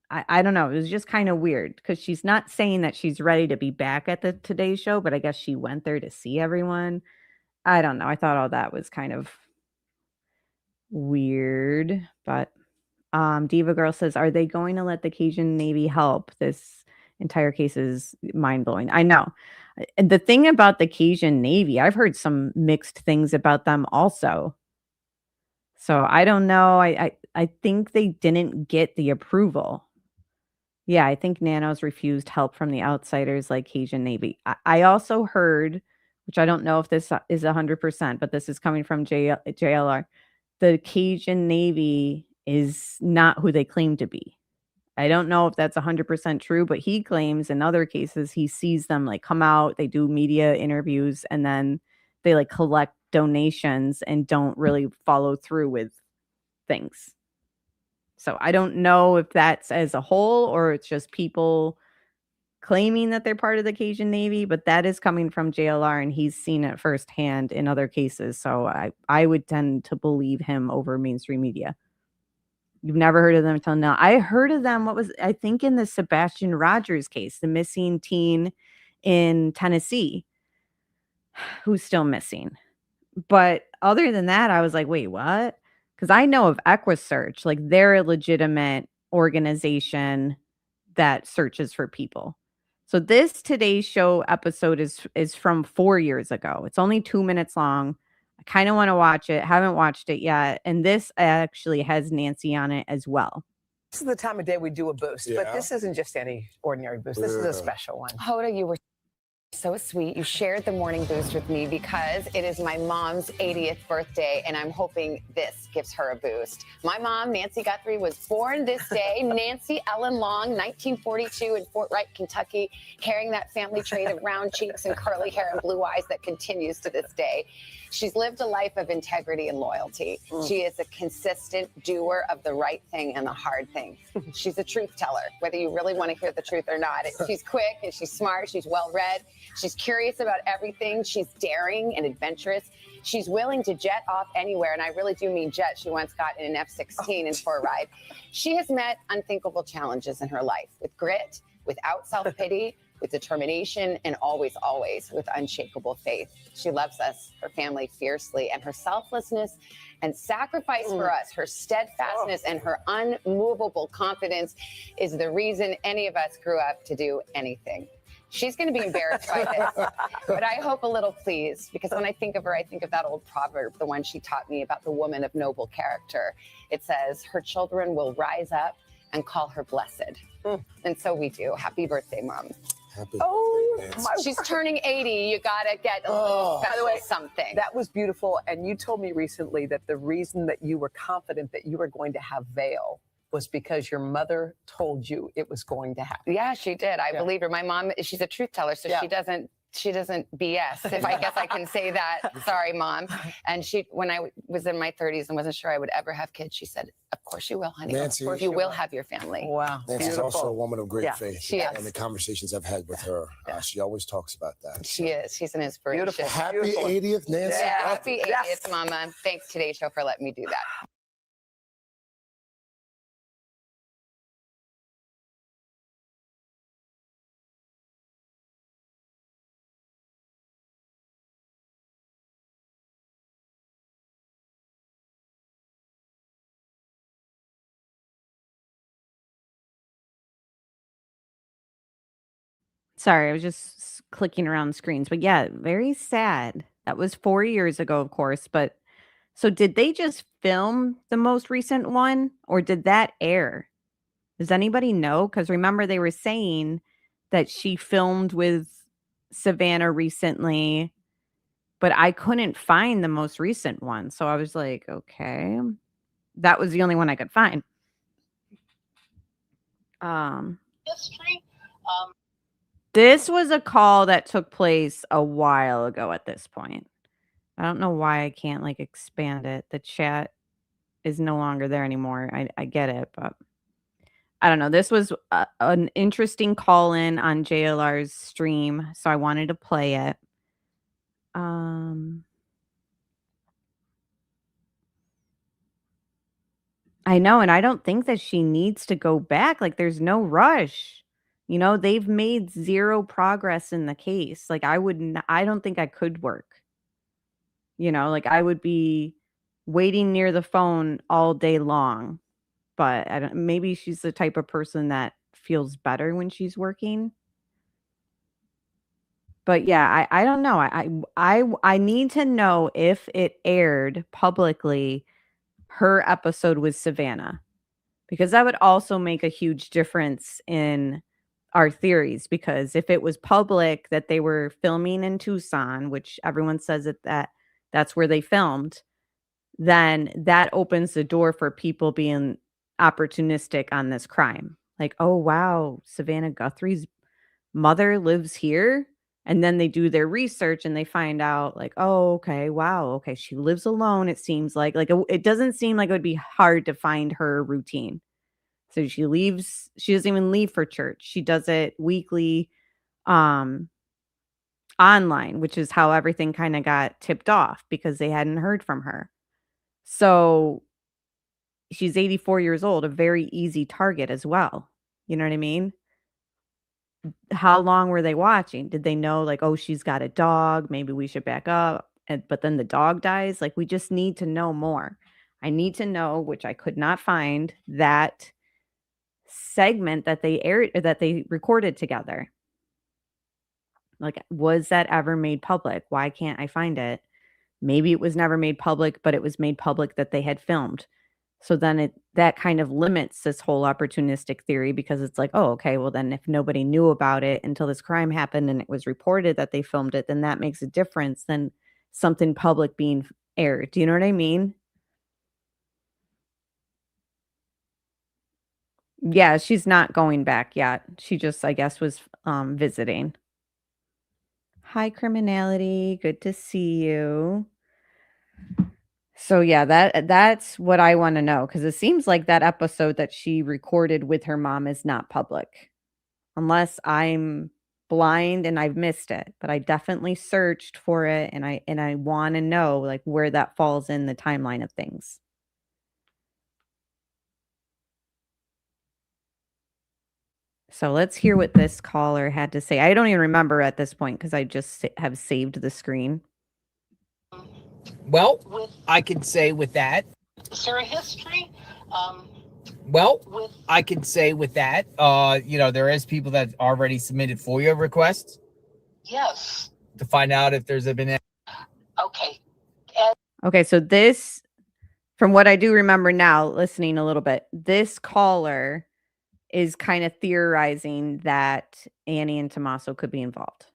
I don't know. It was just kind of weird because she's not saying that she's ready to be back at the Today Show, but I guess she went there to see everyone. I don't know. I thought all that was kind of weird, but Diva Girl says, are they going to let the Cajun Navy help? This entire case is mind-blowing. I know. The thing about the Cajun Navy, I've heard some mixed things about them also. So I don't know. I think they didn't get the approval. Yeah, I think Nanos refused help from the outsiders like Cajun Navy. I also heard, which I don't know if this is 100%, but this is coming from JLR. The Cajun Navy is not who they claim to be. I don't know if that's 100% true, but he claims in other cases he sees them like come out, they do media interviews, and then they like collect donations and don't really follow through with things. So I don't know if that's as a whole or it's just people claiming that they're part of the Cajun Navy, but that is coming from JLR and he's seen it firsthand in other cases. So I would tend to believe him over mainstream media. You've never heard of them until now. I heard of them, I think in the Sebastian Rogers case, the missing teen in Tennessee, who's still missing. But other than that, I was like, wait, what? Because I know of EquiSearch, like they're a legitimate organization that searches for people. So this Today's Show episode is from 4 years ago. It's only 2 minutes long. I kind of want to watch it. Haven't watched it yet. And this actually has Nancy on it as well. This is the time of day we do a boost, but this isn't just any ordinary boost. This is a special one. Hoda, you were so sweet. You shared the morning boost with me because it is my mom's 80th birthday, and I'm hoping this gives her a boost. My mom, Nancy Guthrie, was born this day. Nancy Ellen Long, 1942 in Fort Wright, Kentucky, carrying that family trait of round cheeks and curly hair and blue eyes that continues to this day. She's lived a life of integrity and loyalty. She is a consistent doer of the right thing and the hard thing. She's a truth teller, whether you really want to hear the truth or not. She's quick and she's smart. She's well-read. She's curious about everything. She's daring and adventurous. She's willing to jet off anywhere, and I really do mean jet. She once got in an F-16 and for a ride. She has met unthinkable challenges in her life with grit, without self-pity, with determination, and always, always with unshakable faith. She loves us, her family, fiercely, and her selflessness and sacrifice for us, her steadfastness and her unmovable confidence is the reason any of us grew up to do anything. She's going to be embarrassed by this, but I hope a little pleased, because when I think of her, I think of that old proverb, the one she taught me about the woman of noble character. It says, her children will rise up and call her blessed. And so we do. Happy birthday, Mom. Happy She's turning 80. You got to get a little special something. That was beautiful. And you told me recently that the reason that you were confident that you were going to have Vail was because your mother told you it was going to happen. Yeah, she did. I believe her. My mom, she's a truth teller, so she doesn't BS, if I guess I can say that. Sorry, Mom. And when I was in my 30s and wasn't sure I would ever have kids, she said, of course you will, honey. Nancy, of course you will have your family. Wow. Nancy's also a woman of great faith. She is. And the conversations I've had with her, she always talks about that. She is. She's an inspiration. Beautiful. Happy 80th, Nancy. Yeah, happy 80th, Mama. Thanks, Today's Show, for letting me do that. Sorry, I was just clicking around screens. But yeah, very sad. That was 4 years ago, of course. But so did they just film the most recent one or did that air? Does anybody know? Because remember, they were saying that she filmed with Savannah recently, but I couldn't find the most recent one. So I was like, okay, that was the only one I could find. History. This was a call that took place a while ago at this point. I don't know why I can't like expand it. The chat is no longer there anymore. I get it, but I don't know. This was an interesting call in on JLR's stream, so I wanted to play it. I know, and I don't think that she needs to go back. Like, there's no rush. You know, they've made zero progress in the case. Like, I don't think I could work. You know, like I would be waiting near the phone all day long. But I don't, maybe she's the type of person that feels better when she's working. But yeah, I don't know. I need to know if it aired publicly her episode with Savannah, because that would also make a huge difference in our theories. Because if it was public that they were filming in Tucson, which everyone says that's where they filmed, then that opens the door for people being opportunistic on this crime. Like, oh wow, Savannah Guthrie's mother lives here. And then they do their research and they find out like, oh, okay, wow, okay, she lives alone. It seems like it doesn't seem like it would be hard to find her routine. So she leaves, she doesn't even leave for church. She does it weekly online, which is how everything kind of got tipped off because they hadn't heard from her. So she's 84 years old, a very easy target as well. You know what I mean? How long were they watching? Did they know like, oh, she's got a dog, maybe we should back up, but then the dog dies? Like, we just need to know more. I need to know, which I could not find, that segment that they aired, that they recorded together. Like, was that ever made public? Why can't I find it? Maybe it was never made public, but it was made public that they had filmed. So then that kind of limits this whole opportunistic theory, because it's like, oh, okay, well then if nobody knew about it until this crime happened and it was reported that they filmed it, then that makes a difference than something public being aired. Do you know what I mean? Yeah, she's not going back yet. She just, I guess, was visiting. Hi, Criminality. Good to see you. So yeah, that's what I want to know, because it seems like that episode that she recorded with her mom is not public, unless I'm blind and I've missed it. But I definitely searched for it, and I want to know like where that falls in the timeline of things. So let's hear what this caller had to say. I don't even remember at this point because I just have saved the screen. Well, I could say with that. Is there a history? I could say with that, there is people that already submitted FOIA requests. Yes. To find out if there's been. Okay. Okay, so this, from what I do remember now, listening a little bit, this caller is kind of theorizing that Annie and Tommaso could be involved.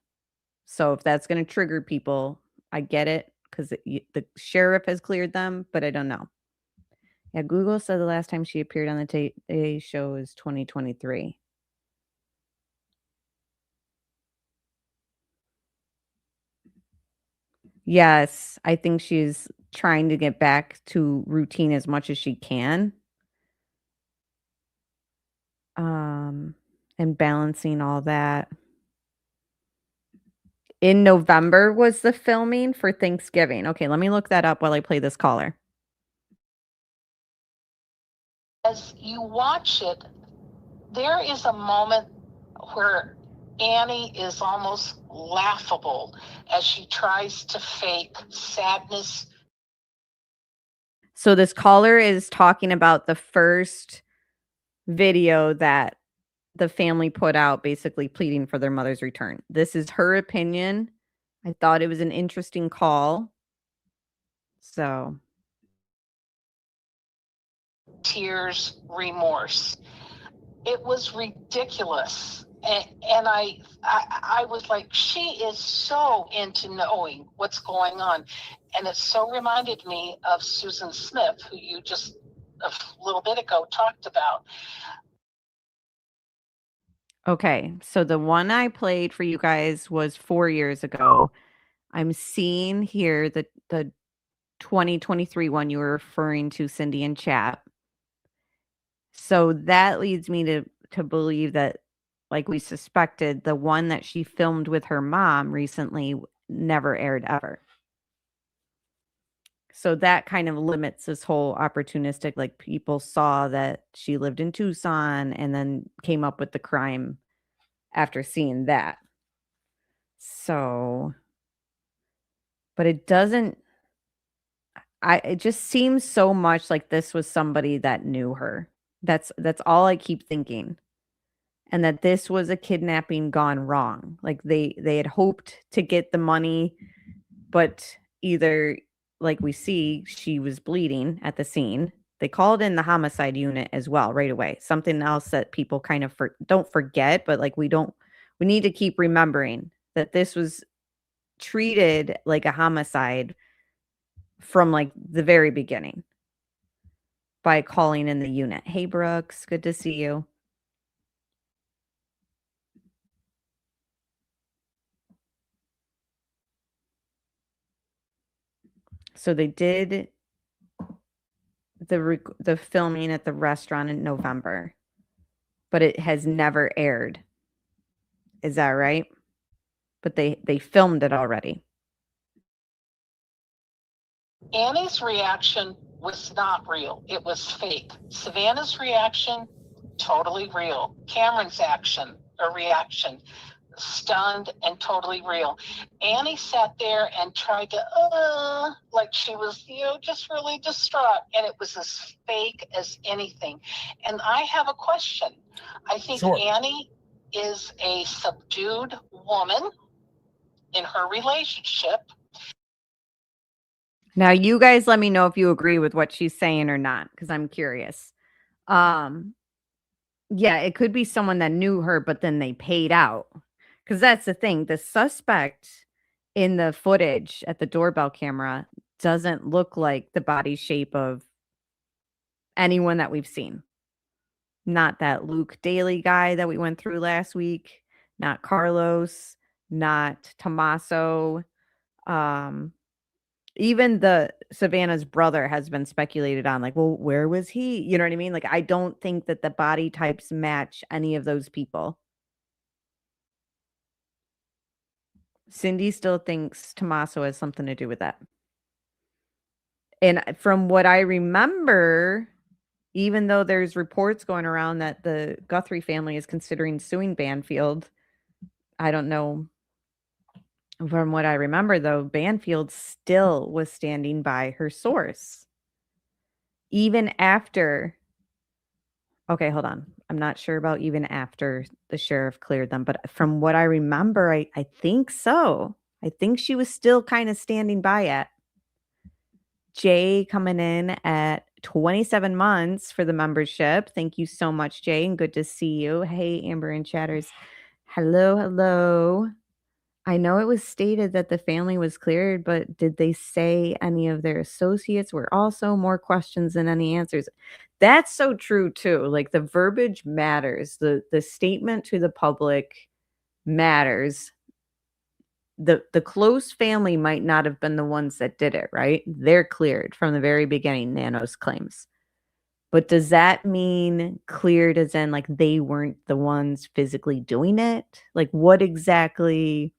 So if that's going to trigger people, I get it, because the sheriff has cleared them, but I don't know. Yeah, Google said the last time she appeared on the Today Show is 2023. Yes, I think she's trying to get back to routine as much as she can. And balancing all that. In November was the filming for Thanksgiving. Okay, let me look that up while I play this caller. As you watch it, there is a moment where Annie is almost laughable as she tries to fake sadness. So this caller is talking about the first video that the family put out basically pleading for their mother's return. This is her opinion. I thought it was an interesting call. So. Tears, remorse. It was ridiculous. And I was like, she is so into knowing what's going on. And it so reminded me of Susan Smith, who you just a little bit ago talked about. Okay, so the one I played for you guys was 4 years ago. I'm seeing here the 2023 one you were referring to, Cindy, in chat. So that leads me to believe that, like we suspected, the one that she filmed with her mom recently never aired ever. So that kind of limits this whole opportunistic, like people saw that she lived in Tucson and then came up with the crime after seeing that. So, but it doesn't, it just seems so much like this was somebody that knew her. That's all I keep thinking. And that this was a kidnapping gone wrong. Like they had hoped to get the money, but either, like we see, she was bleeding at the scene. They called in the homicide unit as well right away. Something else that people kind of don't forget, but like we need to keep remembering that this was treated like a homicide from like the very beginning by calling in the unit. Hey, Brooks, good to see you. So they did the filming at the restaurant in November, but it has never aired. Is that right? But they filmed it already. Annie's reaction was not real. It was fake. Savannah's reaction, totally real. Cameron's reaction, stunned and totally real. Annie sat there and tried to, like she was, just really distraught. And it was as fake as anything. And I have a question. I think Annie is a subdued woman in her relationship. Now, you guys let me know if you agree with what she's saying or not, because I'm curious. Yeah, it could be someone that knew her, but then they paid out. Because that's the thing. The suspect in the footage at the doorbell camera doesn't look like the body shape of anyone that we've seen. Not that Luke Daly guy that we went through last week. Not Carlos. Not Tommaso. Even the Savannah's brother has been speculated on, like, well, where was he? You know what I mean? Like, I don't think that the body types match any of those people. Cindy still thinks Tommaso has something to do with that. And from what I remember, even though there's reports going around that the Guthrie family is considering suing Banfield, I don't know. From what I remember, though, Banfield still was standing by her source. Even after... Okay, hold on. I'm not sure about even after the sheriff cleared them, but from what I remember, I think so. I think she was still kind of standing by it. Jay coming in at 27 months for the membership. Thank you so much, Jay, and good to see you. Hey, Amber and Chatters. Hello, hello. I know it was stated that the family was cleared, but did they say any of their associates were also? More questions than any answers? That's so true too. Like the verbiage matters. The statement to the public matters. The close family might not have been the ones that did it, right? They're cleared from the very beginning, Nanos claims. But does that mean cleared as in like they weren't the ones physically doing it? Like what exactly?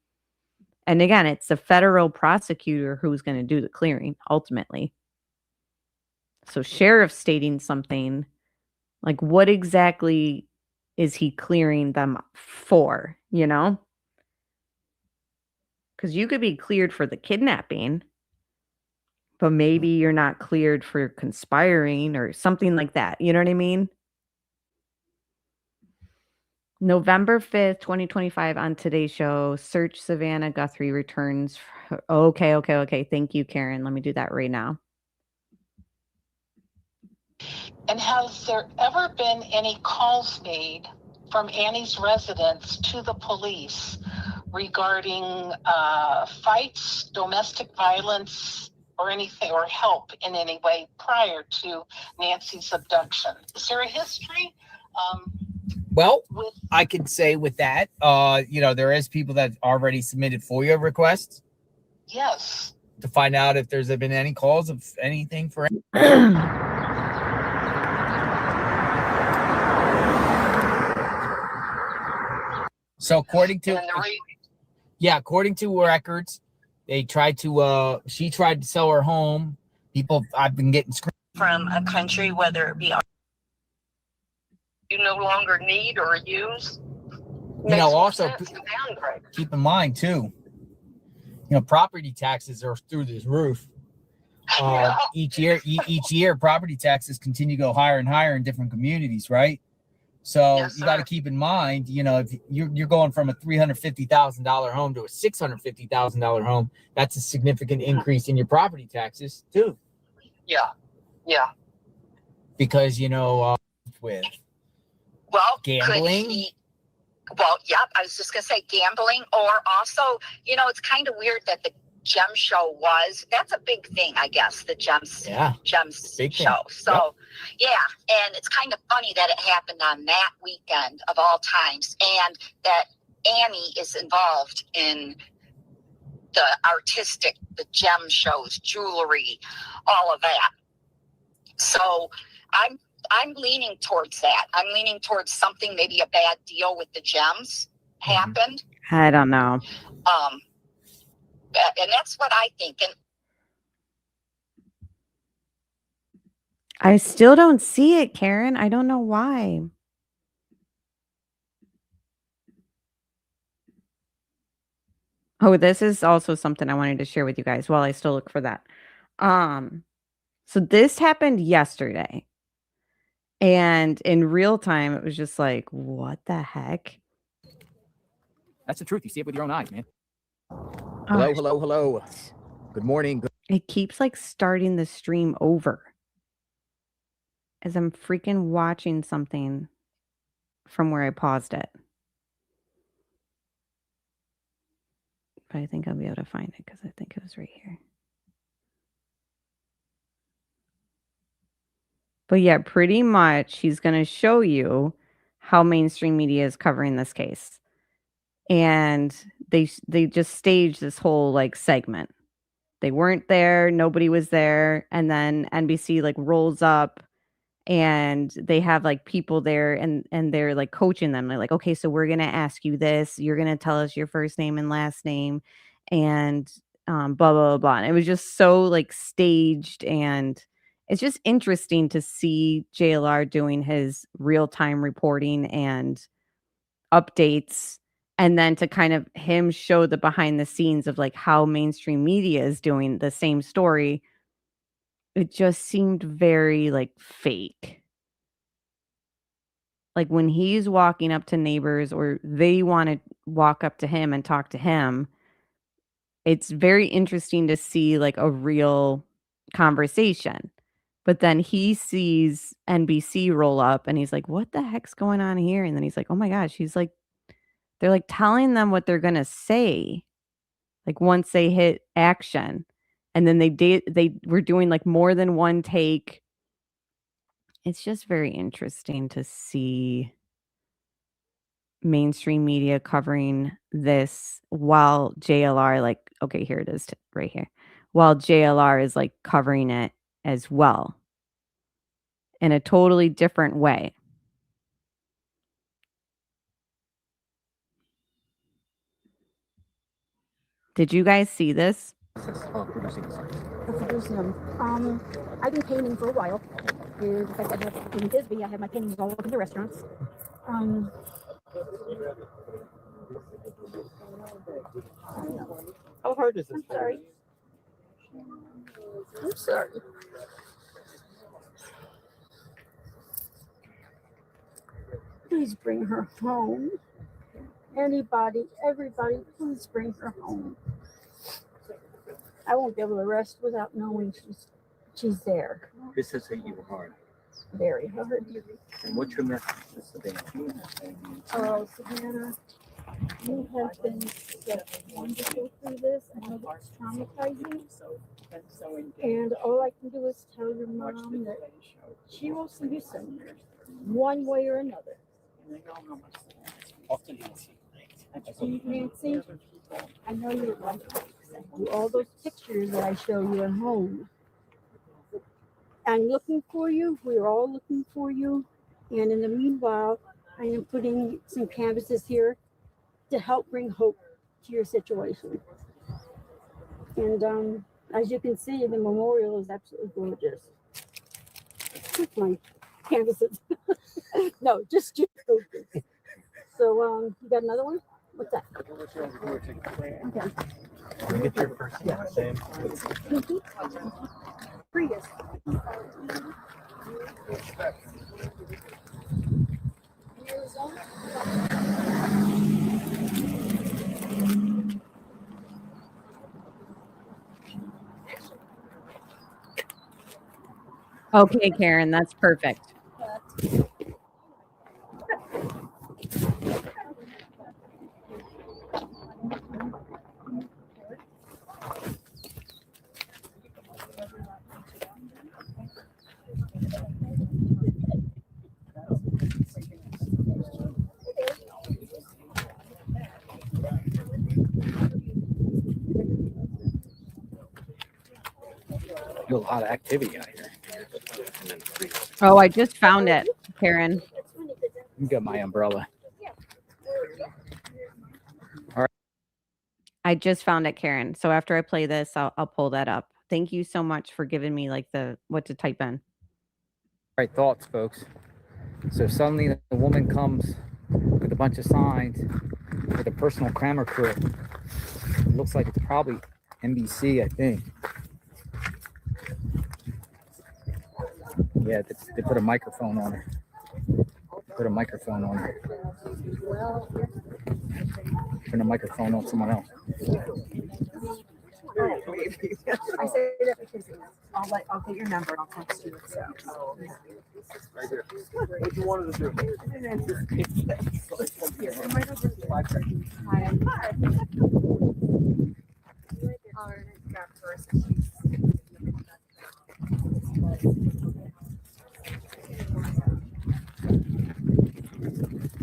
And again, it's the federal prosecutor who's going to do the clearing ultimately. So sheriff stating something, like what exactly is he clearing them for, you know? Because you could be cleared for the kidnapping, but maybe you're not cleared for conspiring or something like that. You know what I mean? November 5th, 2025 on Today's Show, search Savannah Guthrie returns. Okay. Thank you, Karen. Let me do that right now. And has there ever been any calls made from Annie's residence to the police regarding fights, domestic violence, or anything, or help in any way prior to Nancy's abduction? Is there a history? Well, I could say with that, there is people that already submitted FOIA requests. Yes. To find out if there's been any calls of anything for. So according to records, they tried to. She tried to sell her home. People, I've been getting from a country, whether it be you no longer need or use. Also keep in mind too, property taxes are through this roof. Each year, property taxes continue to go higher and higher in different communities, right? So you got to keep in mind, if you're going from a $350,000 home to a $650,000 home, that's a significant increase in your property taxes too. Yeah. Because with gambling. I was just gonna say gambling, or also, it's kind of weird that the gem show that's a big thing, I guess, the gems big show. Thing. So and it's kind of funny that it happened on that weekend of all times, and that Annie is involved in the gem shows, jewelry, all of that. So I'm leaning towards that. I'm leaning towards something, maybe a bad deal with the gems happened. I don't know. And that's what I think. And I still don't see it, Karen. I don't know why. Oh, this is also something I wanted to share with you guys while I still look for that. So this happened yesterday. And in real time, it was just like, what the heck? That's the truth. You see it with your own eyes, man. Hello. Good morning. It keeps like starting the stream over as I'm freaking watching something from where I paused it. But I think I'll be able to find it because I think it was right here. But yeah, pretty much he's going to show you how mainstream media is covering this case. And they just staged this whole like segment. They weren't there, nobody was there, and then NBC like rolls up and they have like people there and they're like coaching them. They're like, okay, so we're going to ask you this. You're going to tell us your first name and last name and blah, blah, blah. And it was just so like staged, and it's just interesting to see JLR doing his real-time reporting and updates, and then to kind of him show the behind the scenes of like how mainstream media is doing the same story. It just seemed very like fake. Like when he's walking up to neighbors or they want to walk up to him and talk to him, it's very interesting to see like a real conversation. But then he sees NBC roll up and he's like, what the heck's going on here? And then he's like, oh my gosh, they're like telling them what they're going to say. Like once they hit action, and then they were doing like more than one take. It's just very interesting to see mainstream media covering this while JLR, like, okay, here it is right here. While JLR is like covering it as well in a totally different way. Did you guys see this? That's a museum. I've been painting for a while. And in fact, I have in Bisbee, I have my paintings all over the restaurants. How hard is this? I'm sorry. I'm sorry. Please bring her home. Anybody, everybody, please bring her home. I won't be able to rest without knowing she's there. This has hit you hard. Very hard. And what's your message to Savannah? Oh, Savannah, you have been so wonderful through this. I know it's traumatizing. And all I can do is tell your mom that she will see you soon, one way or another. Talk to Nancy. Nancy, I know you're going to do all those pictures that I show you at home. I'm looking for you. We're all looking for you. And in the meanwhile, I am putting some canvases here to help bring hope to your situation. And as you can see, the memorial is absolutely gorgeous. My canvases. No, just you. So you got another one? What's that? Okay. Can you get your first? Yeah, same. Prius. Okay, Karen, that's perfect. Do a lot of activity out here. Oh, I just found it, Karen. You got my umbrella. I just found it, Karen. So after I play this, I'll pull that up. Thank you so much for giving me like what to type in. Right thoughts, folks. So suddenly the woman comes with a bunch of signs with a personal camera crew. It looks like it's probably NBC, I think. Yeah, they put a microphone on her. Put a microphone on her. Put a microphone on someone else. I say that because I'll get your number and I'll text you. So. Right here. What you wanted to do?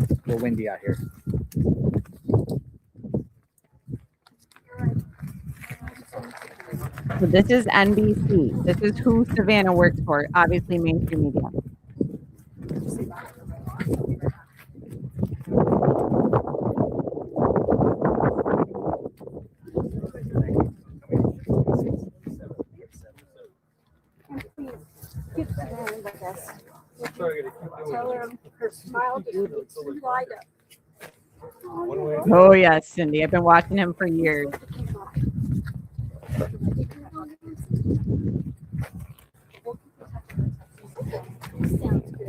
A little windy out here. So this is NBC. This is who Savannah works for, obviously mainstream media. Tell her her smile just makes you light up. Oh yes, Cindy. I've been watching him for years.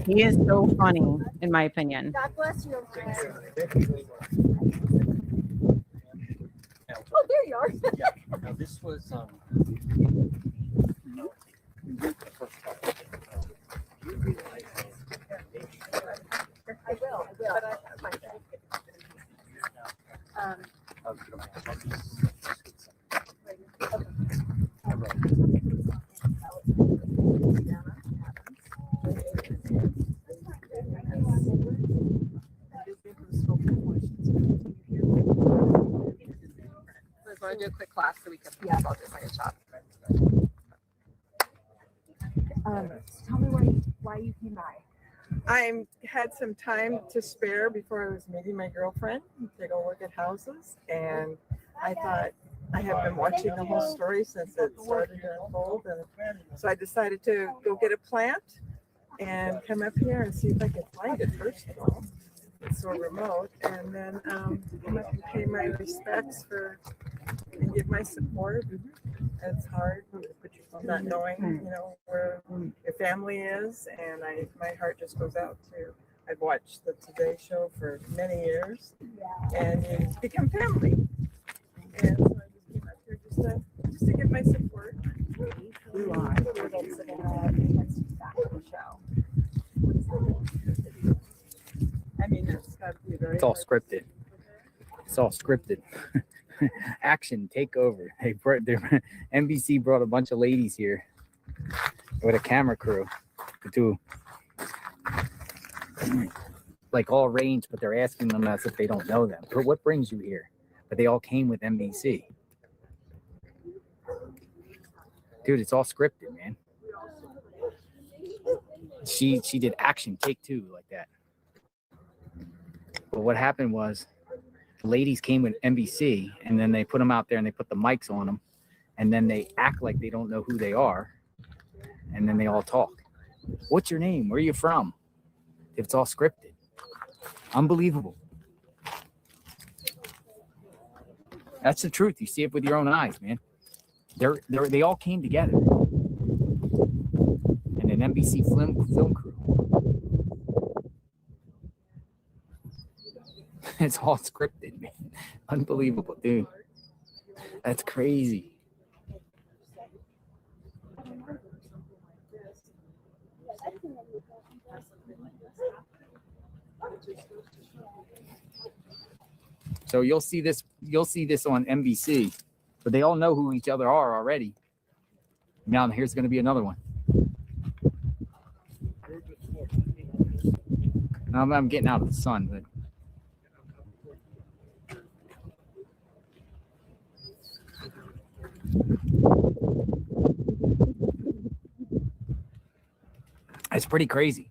He is so funny, in my opinion. God bless you. Oh, there you are. Yeah. Now this was the first part. I will. But I have my bag. We're going to do a quick class so we can all just like a shot. Tell me why you came by. I had some time to spare before I was meeting my girlfriend to go look at houses, and I thought I have been watching the whole story since it started to unfold, and so I decided to go get a plant and come up here and see if I could find it first of all. It's so remote, and then come up and pay my respects and give my support. It's hard not knowing, where your family is, and my heart just goes out to I've watched the Today Show for many years, and you become family. And so I just came up here just to give my support. I mean, it's got to be very. It's all scripted. It's all scripted. Action, take over. NBC brought a bunch of ladies here with a camera crew to do like all range, but they're asking them as if they don't know them. But what brings you here? But they all came with NBC. Dude, it's all scripted, man. She did action, take two, like that. But what happened was the ladies came with NBC, and then they put them out there and they put the mics on them, and then they act like they don't know who they are, and then they all talk. What's your name? Where are you from? It's all scripted. Unbelievable. That's the truth. You see it with your own eyes, man. They all came together. And an NBC film crew. It's all scripted, man. Unbelievable, dude. That's crazy. So you'll see this on NBC, but they all know who each other are already. Now here's going to be another one. I'm getting out of the sun, but it's pretty crazy.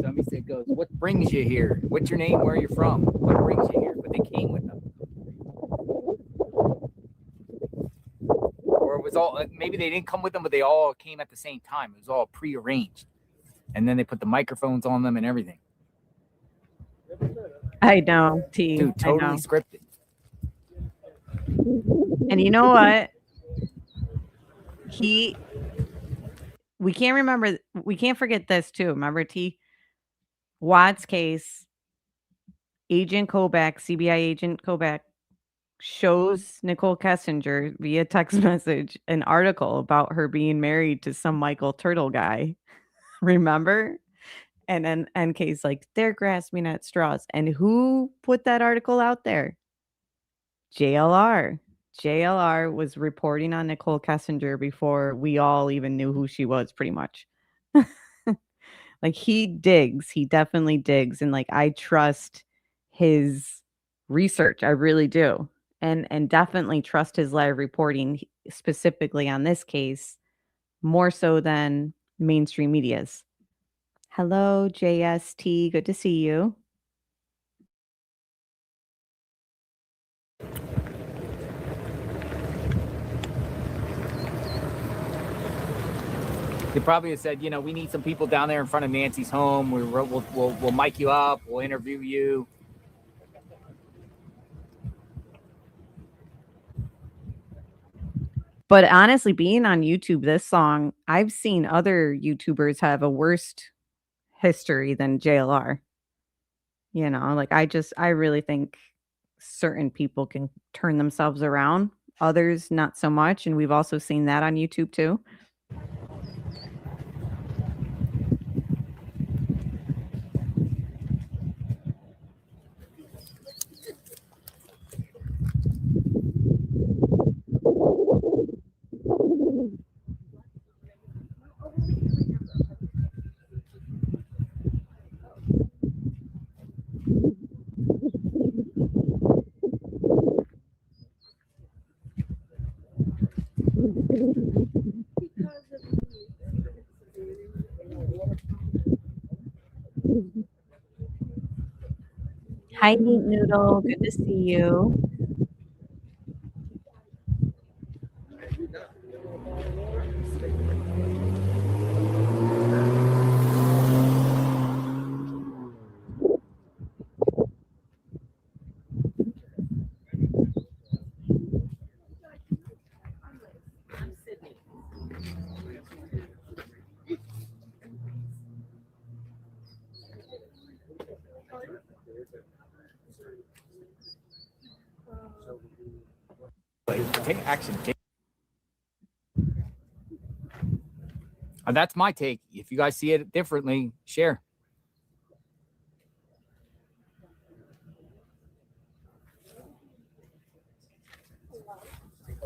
Somebody said, goes, what brings you here? What's your name? Where are you from? What brings you here? But they came with them. Or it was all, maybe they didn't come with them, but they all came at the same time. It was all prearranged. And then they put the microphones on them and everything. I know, T. Dude, totally scripted. And you know what? We can't forget this too. Remember, T? Watts case, Agent Kobach, CBI Agent Kobach, shows Nicole Kessinger via text message an article about her being married to some Michael Turtle guy. Remember? And then NK's like, they're grasping at straws. And who put that article out there? JLR. JLR was reporting on Nicole Kessinger before we all even knew who she was, pretty much. Like, he definitely digs. And like, I trust his research. I really do. And definitely trust his live reporting, specifically on this case, more so than mainstream media's. Hello, JST. Good to see you. They probably have said, we need some people down there in front of Nancy's home. We'll mic you up. We'll interview you. But honestly, being on YouTube, this song, I've seen other YouTubers have a worse history than JLR. Like I really think certain people can turn themselves around, others not so much. And we've also seen that on YouTube too. Hi, Neat Noodle. Good to see you. take action. That's my take. If you guys see it differently, share.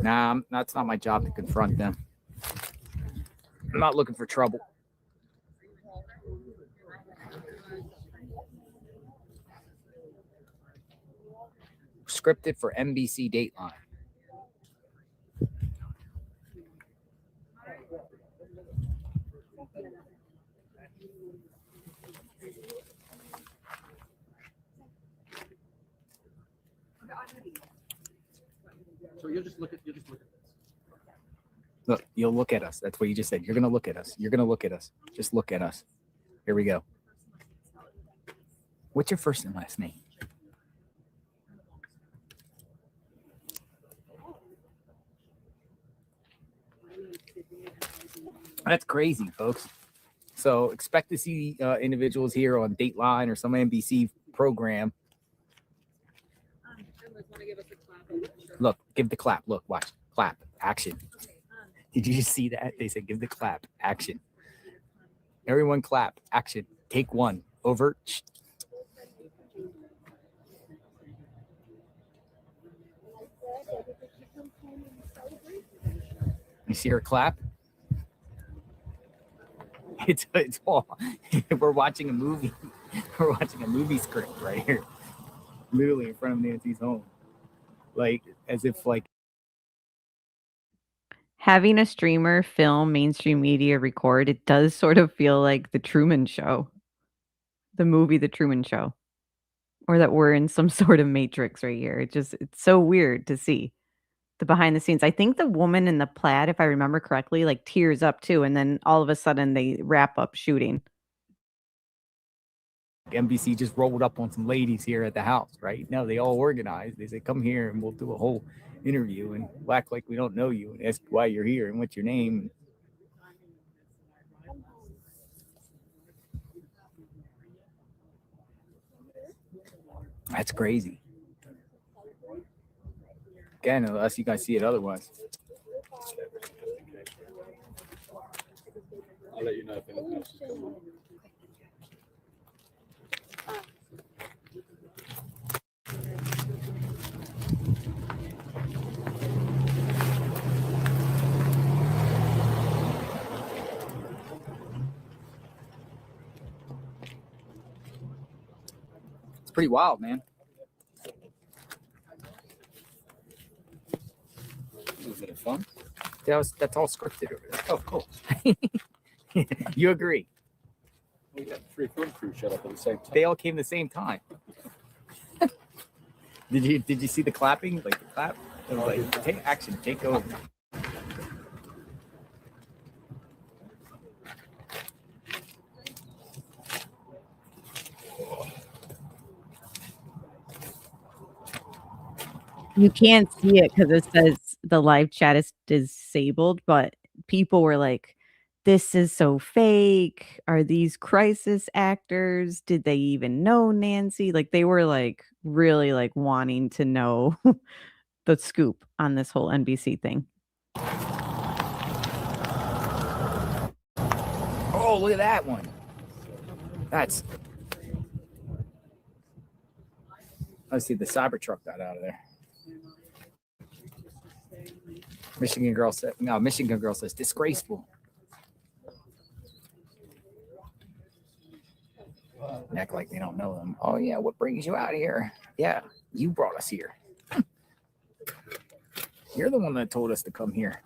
Nah, that's not my job to confront them. I'm not looking for trouble. Scripted for NBC Dateline. So you'll just look at this. Look, you'll look at us. That's what you just said. You're gonna look at us. You're gonna look at us. Just look at us. Here we go. What's your first and last name? That's crazy, folks. So expect to see individuals here on Dateline or some NBC program. Look, give the clap. Look, watch. Clap. Action. Did you just see that? They said give the clap. Action. Everyone clap. Action. Take one. Over. You see her clap? It's all. We're watching a movie. We're watching a movie script right here, literally in front of Nancy's home, like as if like Having a streamer film mainstream media record, it does sort of feel like the Truman Show, the movie The Truman Show, or that we're in some sort of matrix right here. It's so weird to see the behind the scenes. I think the woman in the plaid, if I remember correctly, like tears up too, and then all of a sudden they wrap up shooting. NBC just rolled up on some ladies here at the house, right? No, they all organized. They said, come here and we'll do a whole interview and we'll act like we don't know you and ask why you're here and what's your name. That's crazy. Again, unless you guys see it otherwise. I'll let you know if anything else is going on. It's pretty wild, man. Was it fun? That's all scripted over there. Oh, cool. You agree? We got 3 film crews shut up at the same time. They all came at the same time. Did you see the clapping? Like the clap? It was like, take action, take over. You can't see it because it says the live chat is disabled, but people were like, this is so fake. Are these crisis actors? Did they even know Nancy? Like they were like really like wanting to know the scoop on this whole NBC thing. Oh, look at that one. That's. Let's see, the Cybertruck got out of there. Michigan girl says disgraceful. Act like they don't know them. Oh yeah, what brings you out here? Yeah, you brought us here. You're the one that told us to come here.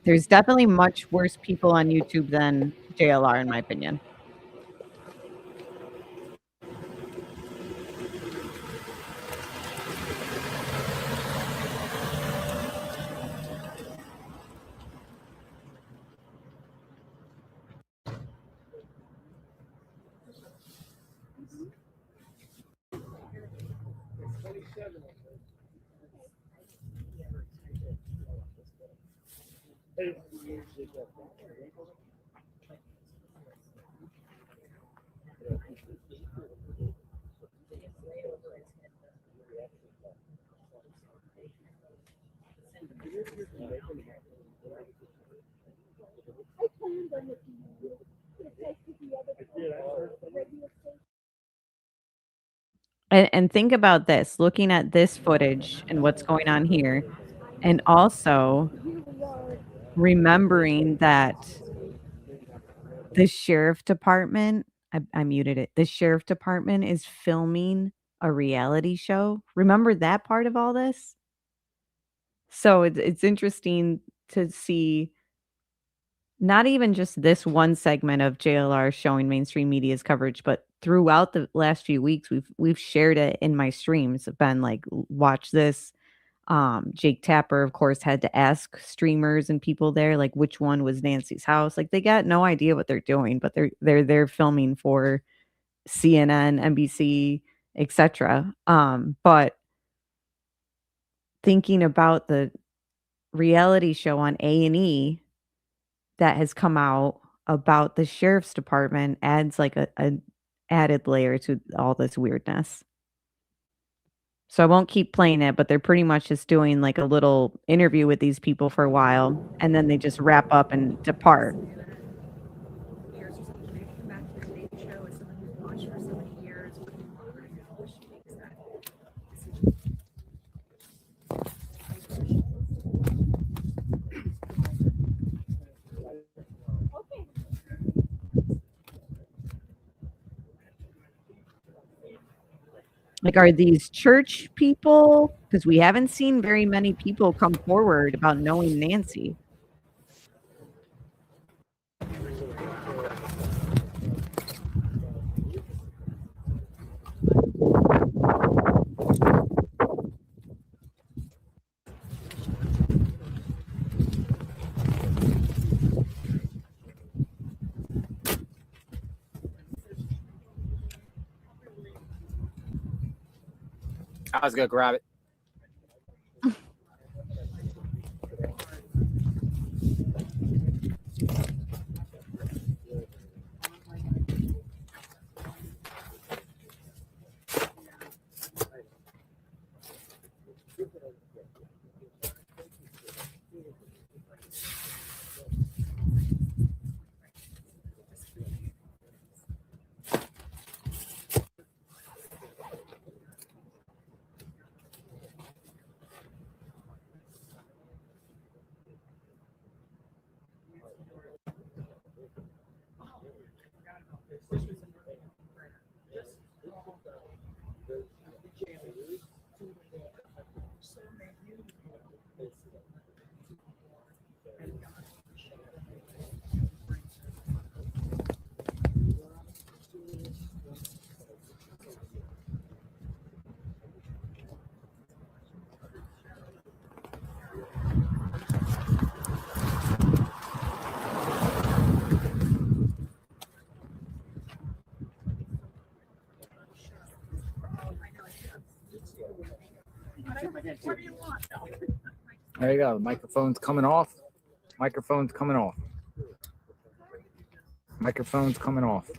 There's definitely much worse people on YouTube than JLR, in my opinion. And think about this, looking at this footage and what's going on here, and also remembering that the sheriff department, I muted it. The sheriff department is filming a reality show. Remember that part of all this? So it's interesting to see not even just this one segment of JLR showing mainstream media's coverage, but throughout the last few weeks, we've shared it in my streams. I've been like, watch this. Jake Tapper, of course, had to ask streamers and people there, like, which one was Nancy's house. Like, they got no idea what they're doing, but they're filming for CNN, NBC, etc. But thinking about the reality show on A&E that has come out about the sheriff's department adds like an added layer to all this weirdness. So I won't keep playing it, but they're pretty much just doing like a little interview with these people for a while, and then they just wrap up and depart. Like, are these church people? Because we haven't seen very many people come forward about knowing Nancy. I was gonna grab it. There you go. Microphone's coming off. Microphone's coming off. Microphone's coming off.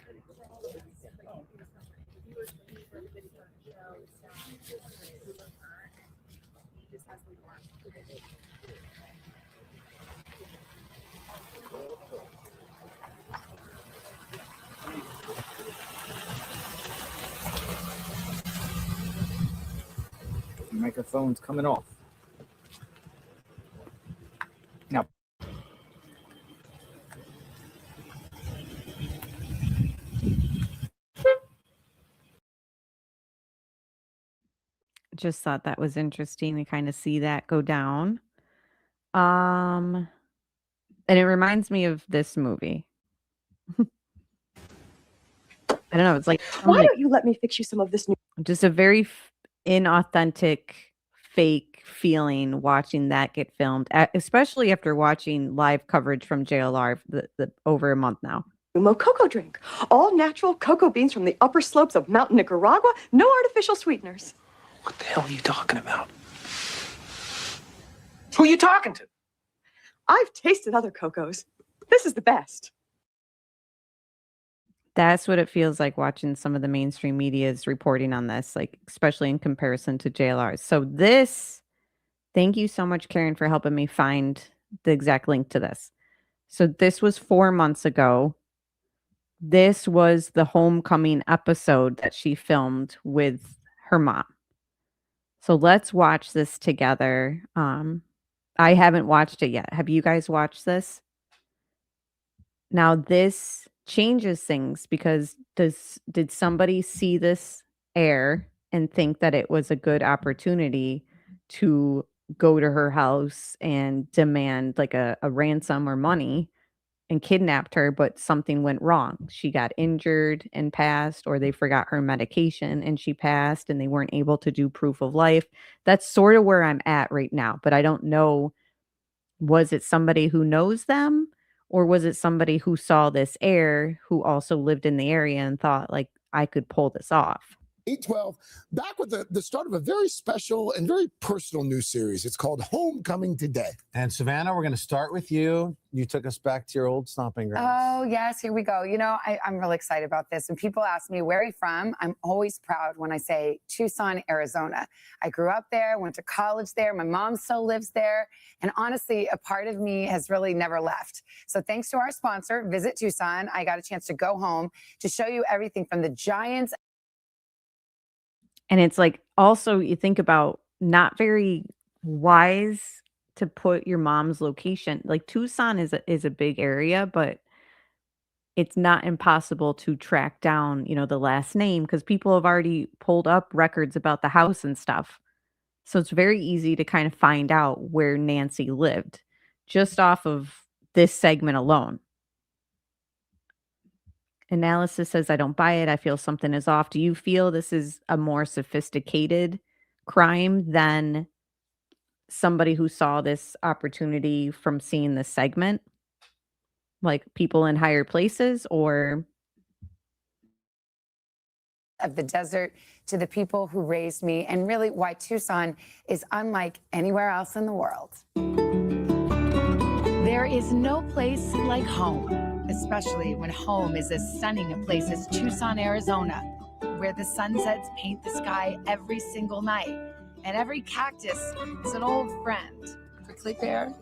Microphone's coming off. Now. Just thought that was interesting to kind of see that go down. And it reminds me of this movie. I don't know. It's like, why don't you let me fix you some of this new? Just a very inauthentic, fake feeling watching that get filmed, especially after watching live coverage from JLR the over a month now. Cocoa drink, all natural cocoa beans from the upper slopes of Mountain Nicaragua, no artificial sweeteners. What the hell are you talking about? Who are you talking to? I've tasted other cocos. This is the best. That's what it feels like watching some of the mainstream media's reporting on this, like especially in comparison to JLR's. So this, thank you so much, Karen, for helping me find the exact link to this. So this was 4 months ago. This was the homecoming episode that she filmed with her mom. So let's watch this together. I haven't watched it yet. Have you guys watched this? Now this changes things because did somebody see this air and think that it was a good opportunity to go to her house and demand like a ransom or money and kidnapped her, but something went wrong? She got injured and passed, or they forgot her medication and she passed and they weren't able to do proof of life. That's sort of where I'm at right now, but I don't know, was it somebody who knows them? Or was it somebody who saw this air who also lived in the area and thought, like, I could pull this off? 812, back with the start of a very special and very personal new series. It's called Homecoming Today. And Savannah, we're going to start with you. You took us back to your old stomping grounds. Oh, yes, here we go. You know, I'm really excited about this. When people ask me, where are you from? I'm always proud when I say Tucson, Arizona. I grew up there, went to college there. My mom still lives there. And honestly, a part of me has really never left. So thanks to our sponsor, Visit Tucson, I got a chance to go home to show you everything from the Giants. And it's like, also you think about not very wise to put your mom's location. Like Tucson is a big area, but it's not impossible to track down, you know, the last name because people have already pulled up records about the house and stuff. So it's very easy to kind of find out where Nancy lived just off of this segment alone. Analysis says, I don't buy it. I feel something is off. Do you feel this is a more sophisticated crime than somebody who saw this opportunity from seeing this segment? Like people in higher places, or? Of the desert to the people who raised me, and really why Tucson is unlike anywhere else in the world. There is no place like home, especially when home is as stunning a place as Tucson, Arizona, where the sunsets paint the sky every single night, and every cactus is an old friend. Prickly pear,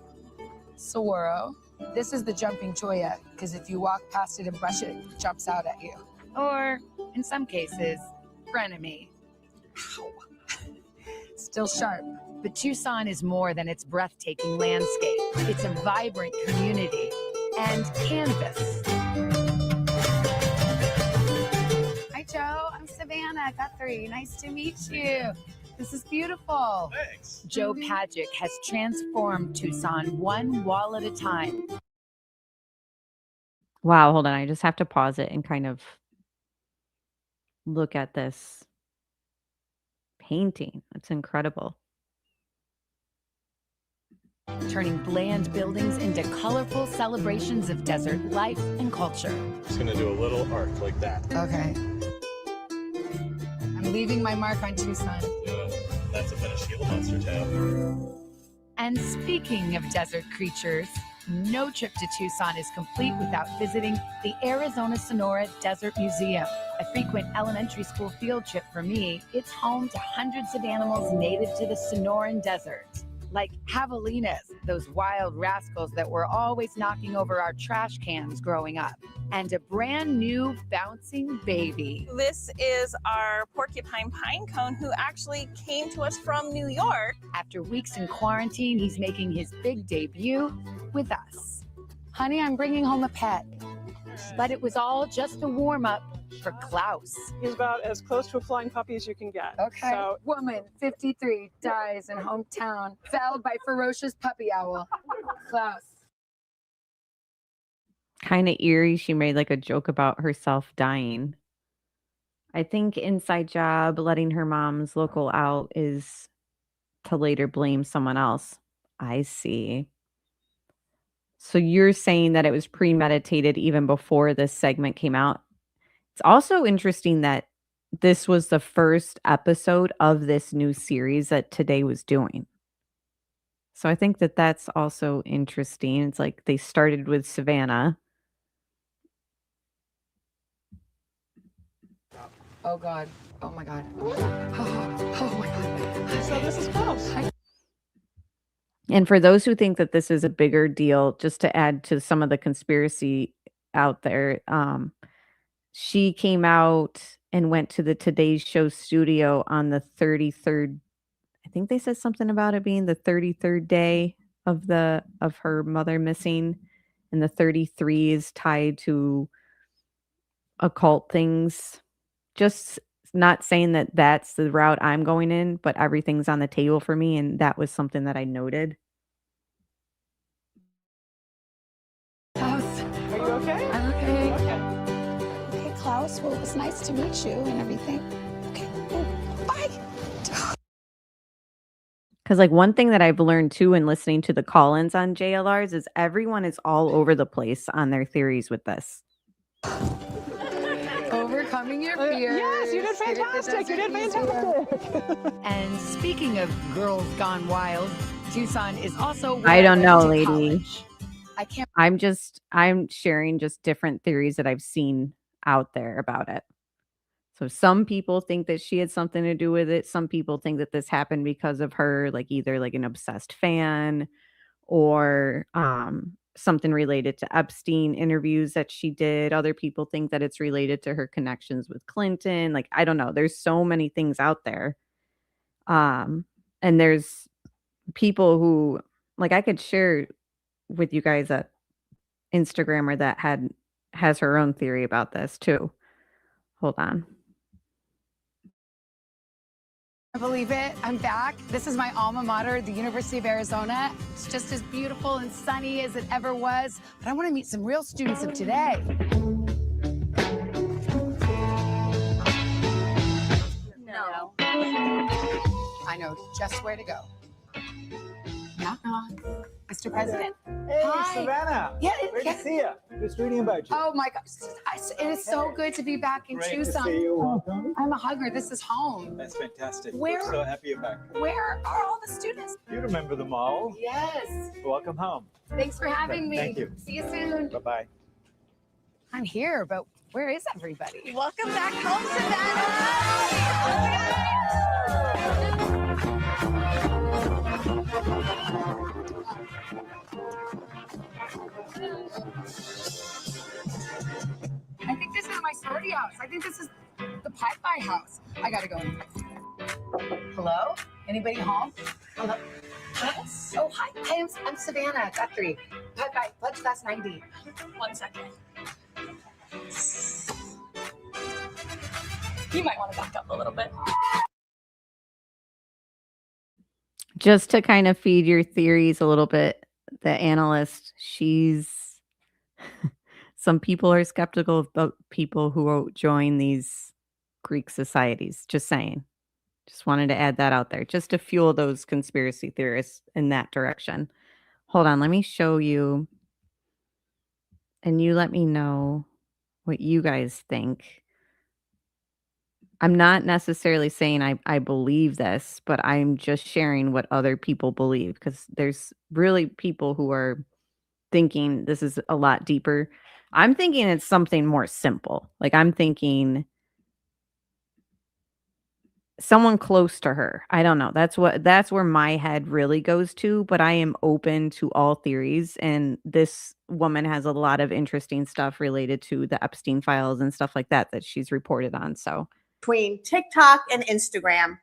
saguaro. This is the jumping cholla, because if you walk past it and brush it, it jumps out at you. Or, in some cases, frenemy. Ow. Still sharp. But Tucson is more than its breathtaking landscape. It's a vibrant community and canvas. Hi, Joe. I'm Savannah Guthrie. Nice to meet you. This is beautiful. Thanks. Joe Pagic has transformed Tucson one wall at a time. Wow, hold on. I just have to pause it and kind of look at this painting. It's incredible. Turning bland buildings into colorful celebrations of desert life and culture. Just gonna do a little arc like that. Okay. I'm leaving my mark on Tucson. Yeah, that's a finished Gila Monster tail. And speaking of desert creatures, no trip to Tucson is complete without visiting the Arizona Sonora Desert Museum. A frequent elementary school field trip for me, it's home to hundreds of animals native to the Sonoran Desert. Like javelinas, those wild rascals that were always knocking over our trash cans growing up. And a brand new bouncing baby. This is our porcupine pine cone who actually came to us from New York. After weeks in quarantine, he's making his big debut with us. Honey, I'm bringing home a pet. But it was all just a warm-up for Klaus. He's about as close to a flying puppy as you can get. Okay. So, Woman, 53, dies in hometown, felled by ferocious puppy owl. Klaus. Kind of eerie. She made like a joke about herself dying. I think inside job, letting her mom's local out is to later blame someone else. I see. So you're saying that it was premeditated even before this segment came out. It's also interesting that this was the first episode of this new series that Today was doing. So I think that that's also interesting. It's like they started with Savannah. Oh God. Oh my God. Oh my God. So this is close. And for those who think that this is a bigger deal, just to add to some of the conspiracy out there, she came out and went to the Today Show studio on the 33rd. I think they said something about it being the 33rd day of her mother missing, and the 33 is tied to occult things. Just not saying that that's the route I'm going in, but everything's on the table for me, and that was something that I noted. Are you okay? I'm okay. Okay, Klaus. Well, it was nice to meet you and everything. Okay, bye. Because like one thing that I've learned too in listening to the call-ins on JLRs is everyone is all over the place on their theories with this. Overcoming your fears. Yes, you did fantastic. You did fantastic. And speaking of girls gone wild, Tucson is also. I don't know, to lady. college. I can't. I'm sharing just different theories that I've seen out there about it. So some people think that she had something to do with it. Some people think that this happened because of her, like either like an obsessed fan or something related to Epstein interviews that she did. Other people think that it's related to her connections with Clinton. Like, I don't know. There's so many things out there. And there's people who, like, I could share with you guys a Instagrammer that has her own theory about this too. Hold on. I believe it. I'm back. This is my alma mater, the University of Arizona. It's just as beautiful and sunny as it ever was. But I want to meet some real students of today. No. I know just where to go. Knock, knock. Mr. President. Hey, Hi. Savannah. Yeah, Great yeah. to see you. Just reading about you. Oh my gosh. It is so good to be back in Great Tucson. to see you. Welcome. I'm a hugger. This is home. That's fantastic. Where- We're so happy you're back. Where are all the students? You remember them all. Yes. Welcome home. Thanks for having me. Thank you. See you soon. Bye-bye. I'm here, but where is everybody? Welcome back home, Savannah. I think this is my sorority house. I think this is the Pi house. I gotta go. Hello? Anybody home? Hello? Yes. Oh, hi. Hi, I'm Savannah Guthrie. Pi, Blood Class 90. 1 second. You might want to back up a little bit. Just to kind of feed your theories a little bit, the analyst, some people are skeptical about people who join these Greek societies. Just saying. Just wanted to add that out there, just to fuel those conspiracy theorists in that direction. Hold on, let me show you, and you let me know what you guys think. I'm not necessarily saying I believe this, but I'm just sharing what other people believe, because there's really people who are thinking this is a lot deeper. I'm thinking it's something more simple. Like, I'm thinking someone close to her. I don't know. That's where my head really goes to, but I am open to all theories. And this woman has a lot of interesting stuff related to the Epstein files and stuff like that she's reported on. So between TikTok and Instagram,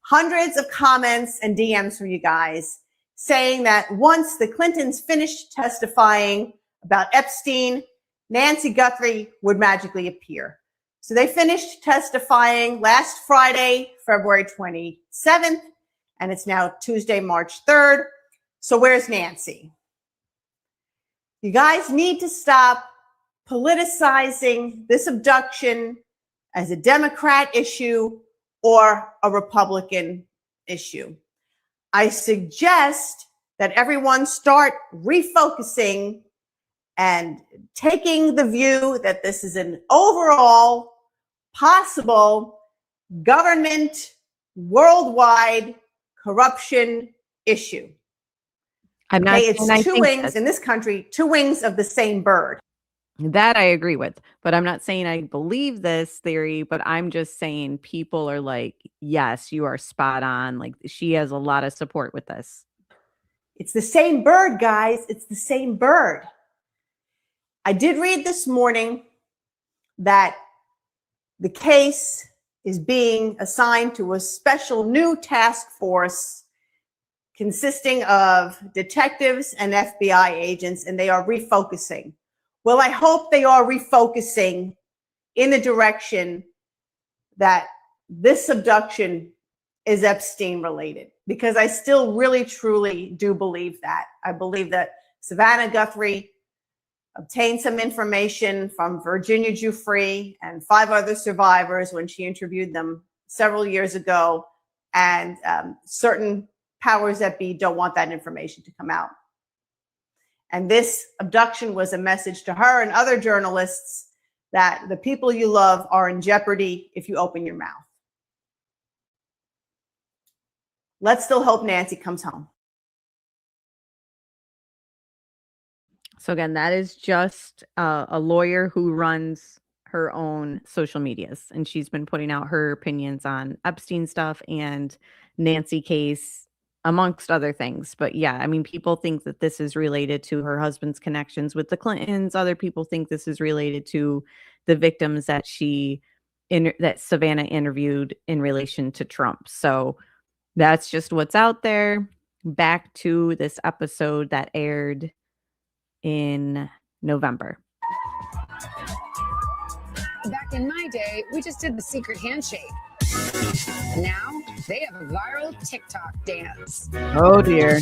hundreds of comments and DMs from you guys saying that once the Clintons finished testifying about Epstein, Nancy Guthrie would magically appear. So they finished testifying last Friday, February 27th, and it's now Tuesday, March 3rd. So where's Nancy? You guys need to stop politicizing this abduction as a Democrat issue or a Republican issue. I suggest that everyone start refocusing and taking the view that this is an overall possible government worldwide corruption issue. I'm not Okay, it's saying I two think wings in this country, two wings of the same bird. that I agree with, but I'm not saying I believe this theory, but I'm just saying people are like, yes, you are spot on. Like she has a lot of support with this. It's the same bird, guys. It's the same bird. I did read this morning that the case is being assigned to a special new task force consisting of detectives and FBI agents, and they are refocusing. Well, I hope they are refocusing in the direction that this abduction is Epstein related, because I still really, truly do believe that. I believe that Savannah Guthrie obtained some information from Virginia Guthrie and 5 other survivors when she interviewed them several years ago, and certain powers that be don't want that information to come out. And this abduction was a message to her and other journalists that the people you love are in jeopardy if you open your mouth. Let's still hope Nancy comes home. So again, that is just a lawyer who runs her own social medias, and she's been putting out her opinions on Epstein stuff and Nancy case, amongst other things. But yeah, I mean, people think that this is related to her husband's connections with the Clintons. Other people think this is related to the victims that that Savannah interviewed in relation to Trump. So that's just what's out there. Back to this episode that aired in November. Back in my day, we just did the secret handshake. Now they have a viral TikTok dance. Oh dear.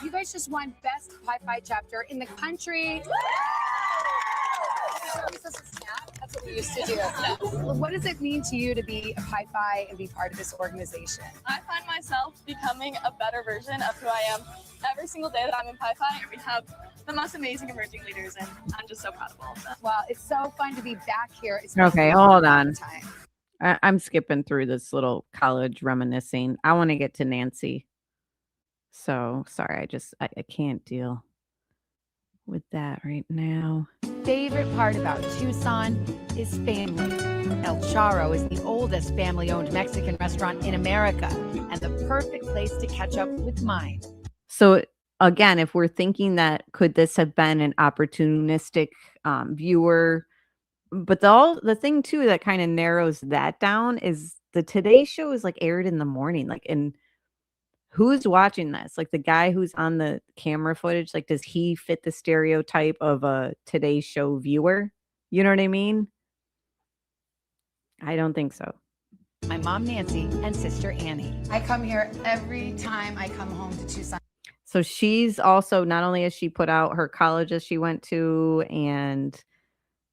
You guys just won best Pi-Fi chapter in the country. That's what we used to do. What does it mean to you to be a Pi-Fi and be part of this organization? I find myself becoming a better version of who I am every single day that I'm in Pi-Fi. We have the most amazing emerging leaders, and I'm just so proud of all of them. Wow, it's so fun to be back here. It's Okay, hold on. I'm skipping through this little college reminiscing. I want to get to Nancy. So sorry, I can't deal with that right now. Favorite part about Tucson is family. El Charro is the oldest family-owned Mexican restaurant in America and the perfect place to catch up with mine. So again, if we're thinking that could this have been an opportunistic viewer, but the thing too that kind of narrows that down is the Today Show is like aired in the morning, like, and who's watching this? Like the guy who's on the camera footage, like, does he fit the stereotype of a Today Show viewer? You know what I mean? I don't think so. My mom, Nancy, and sister, Annie. I come here every time I come home to Tucson. So she's also, not only has she put out her colleges she went to and,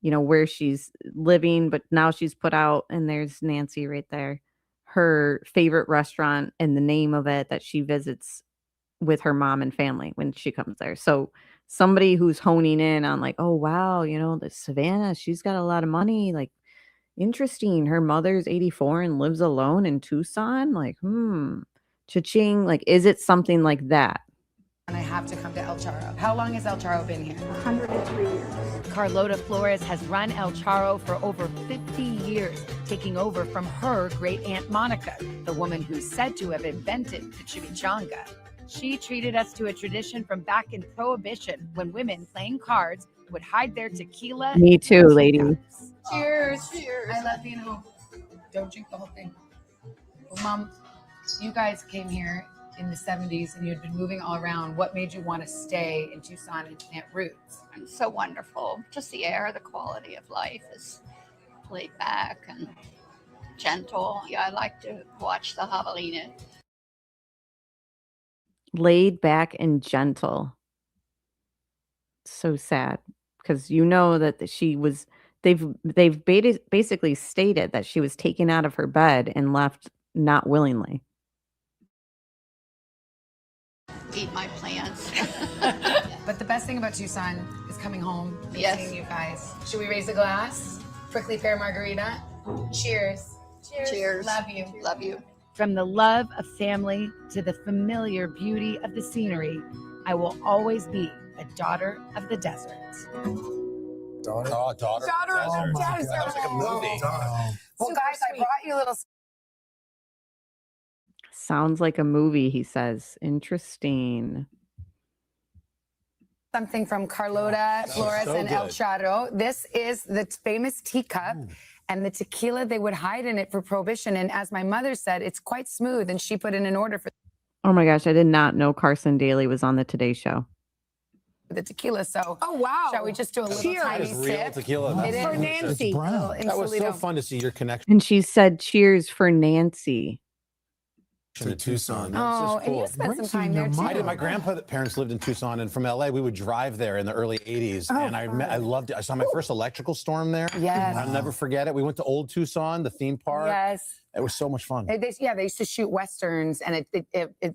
you know, where she's living, but now she's put out, and there's Nancy right there, her favorite restaurant and the name of it that she visits with her mom and family when she comes there. So somebody who's honing in on like, oh, wow, you know, the Savannah, she's got a lot of money. Like, interesting. Her mother's 84 and lives alone in Tucson. Like, cha-ching. Like, is it something like that? And I have to come to El Charro. How long has El Charro been here? 103 years. Carlota Flores has run El Charro for over 50 years, taking over from her great aunt Monica, the woman who's said to have invented the chimichanga. She treated us to a tradition from back in Prohibition when women playing cards would hide their tequila. Me too, lady. Cheers. Cheers. I love being home. Don't drink the whole thing. Well, Mom, you guys came here in the 70s and you had been moving all around. What made you want to stay in Tucson and plant roots? It's so wonderful. Just the air, the quality of life is laid back and gentle. Yeah, I like to watch the javelina. Laid back and gentle. So sad, because you know that she was, they've basically stated that she was taken out of her bed and left not willingly. Eat my plants. But the best thing about Tucson is coming home and Yes. seeing you guys. Should we raise a glass? Prickly pear margarita. Cheers. Cheers. Love you. Love you. From the love of family to the familiar beauty of the scenery, I will always be a daughter of the desert. Daughter. Oh, daughter. Daughter of the desert. That was like a movie. Well, guys, I brought you a little Sounds like a movie, he says. Interesting. something from Carlota Flores so and El good. Charo. This is the famous teacup. And the tequila, they would hide in it for Prohibition. And as my mother said, it's quite smooth. And she put in an order for Oh my gosh, I did not know Carson Daly was on the Today Show. the tequila. So, Oh, wow. shall we just do a little Cheers. tiny That is real sip? tequila. It For is. Nancy. It's brown. That was so Insolito. fun to see your connection And she said, cheers for Nancy. to Tucson. Oh, That's just and you cool. spent some Brings time in there your too. mind. I did. My grandparents lived in Tucson, and from LA, we would drive there in the early 80s. and I loved it. I saw my first electrical storm there. Yes. I'll never forget it. We went to Old Tucson, the theme park. Yes. It was so much fun. They used to shoot westerns, and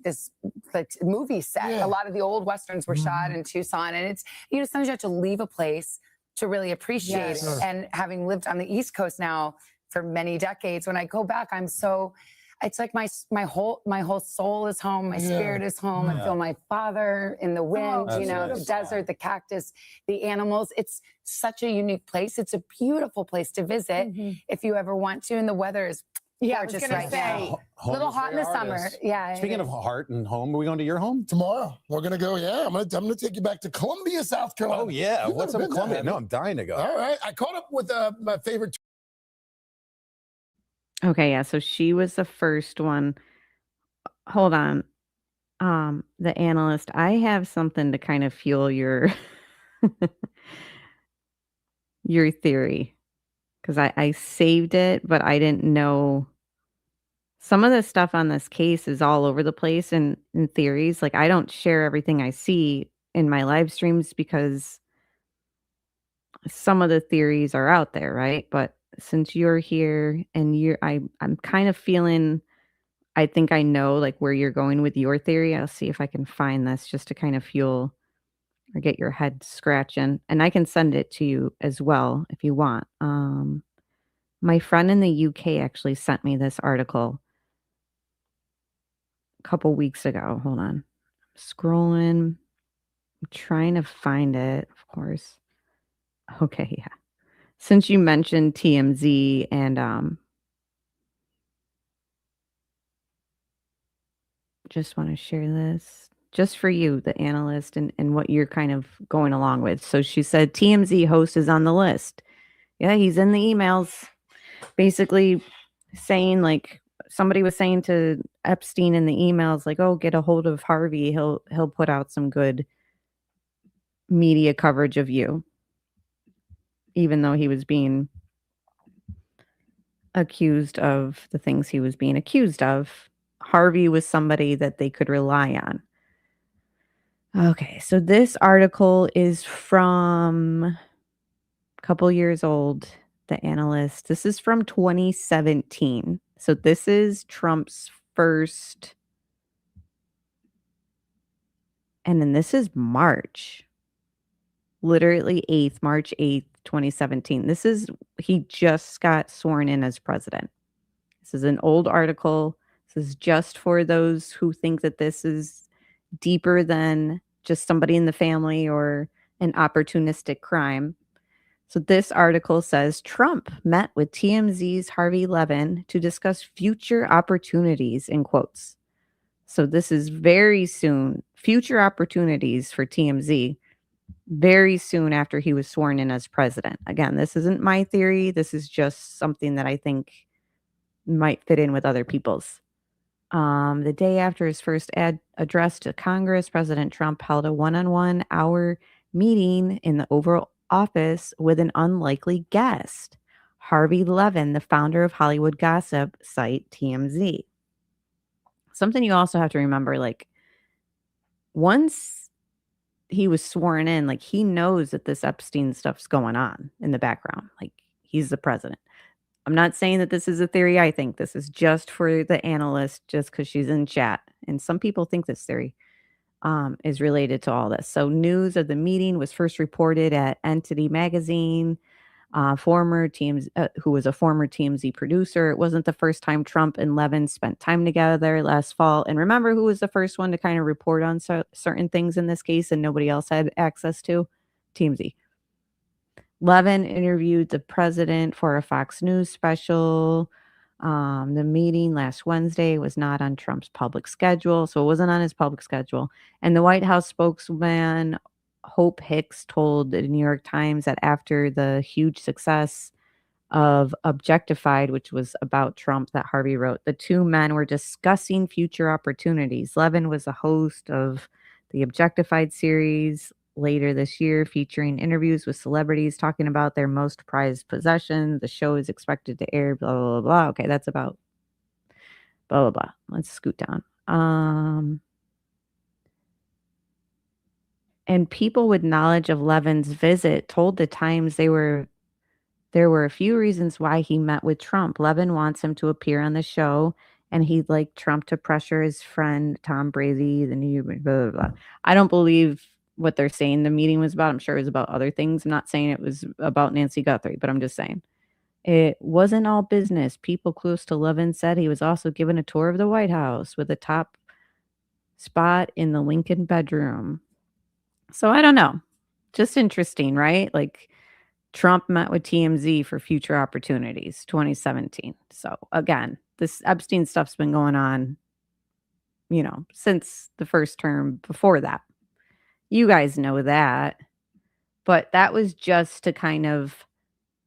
this like movie set. Yeah. A lot of the old westerns were shot in Tucson, and it's sometimes you have to leave a place to really appreciate Yes. it. And having lived on the East Coast now for many decades, when I go back, it's like my whole soul is home, my spirit is home. I feel my father in the wind, That's the nice. desert, the cactus, the animals. It's such a unique place. It's a beautiful place to visit if you ever want to, and the weather is Yeah, I was gorgeous gonna right say. now. Home Little is hot in where the your heart summer. is. Yeah. Speaking of heart and home, are we going to your home? Tomorrow we're gonna go. Yeah, I'm gonna take you back to Columbia, South Carolina. Oh, yeah. You've What's never up in been Columbia? there, No, have I'm dying to go. you? All right. I caught up with my favorite. Okay, yeah. So she was the first one. Hold on. The analyst, I have something to kind of fuel your your theory. Because I saved it, but I didn't know some of the stuff on this case is all over the place and in theories. Like I don't share everything I see in my live streams because some of the theories are out there, right? But since you're here and I'm kind of feeling I think I know like where you're going with your theory. I'll see if I can find this just to kind of fuel or get your head scratching. And I can send it to you as well if you want. My friend in the UK actually sent me this article a couple weeks ago. Hold on. I'm scrolling. I'm trying to find it, of course. Okay, yeah. Since you mentioned TMZ and just want to share this just for you, the analyst, and what you're kind of going along with. So she said TMZ host is on the list. Yeah, he's in the emails. Basically saying like somebody was saying to Epstein in the emails, like, oh, get a hold of Harvey. He'll put out some good media coverage of you. Even though he was being accused of the things he was being accused of, Harvey was somebody that they could rely on. Okay, so this article is from a couple years old, the analyst. This is from 2017. So this is Trump's first. And then this is March. Literally March 8th, 2017. He just got sworn in as president. This is an old article. This is just for those who think that this is deeper than just somebody in the family or an opportunistic crime. So this article says Trump met with TMZ's Harvey Levin to discuss future opportunities, in quotes. So this is very soon, future opportunities for TMZ, very soon after he was sworn in as president. Again, this isn't my theory. This is just something that I think might fit in with other people's. The day after his first address to Congress, President Trump held a one-on-one hour meeting in the Oval Office with an unlikely guest, Harvey Levin, the founder of Hollywood gossip site TMZ. Something you also have to remember, like, once he was sworn in, like, he knows that this Epstein stuff's going on in the background. Like, he's the president. I'm not saying that this is a theory. I think this is just for the analyst, just because she's in chat. And some people think this theory. is related to all this. So news of the meeting was first reported at Entity Magazine. Former TMZ, who was a former TMZ producer. It wasn't the first time Trump and Levin spent time together last fall. And remember who was the first one to kind of report on certain things in this case and nobody else had access to? TMZ. Levin interviewed the president for a Fox News special. The meeting last Wednesday was not on Trump's public schedule, so it wasn't on his public schedule. And the White House spokesman Hope Hicks told the New York Times that after the huge success of Objectified, which was about Trump that Harvey wrote, the two men were discussing future opportunities. Levin was the host of the Objectified series later this year, featuring interviews with celebrities talking about their most prized possession. The show is expected to air, blah, blah, blah, blah. Okay, that's about blah, blah, blah. Let's scoot down. And people with knowledge of Levin's visit told the Times there were a few reasons why he met with Trump. Levin wants him to appear on the show, and he'd like Trump to pressure his friend Tom Brady, the new blah, blah, blah. I don't believe what they're saying the meeting was about. I'm sure it was about other things. I'm not saying it was about Nancy Guthrie, but I'm just saying. It wasn't all business. People close to Levin said he was also given a tour of the White House with a top spot in the Lincoln bedroom. So I don't know. Just interesting, right? Like Trump met with TMZ for future opportunities, 2017. So again, this Epstein stuff's been going on, since the first term before that. You guys know that. But that was just to kind of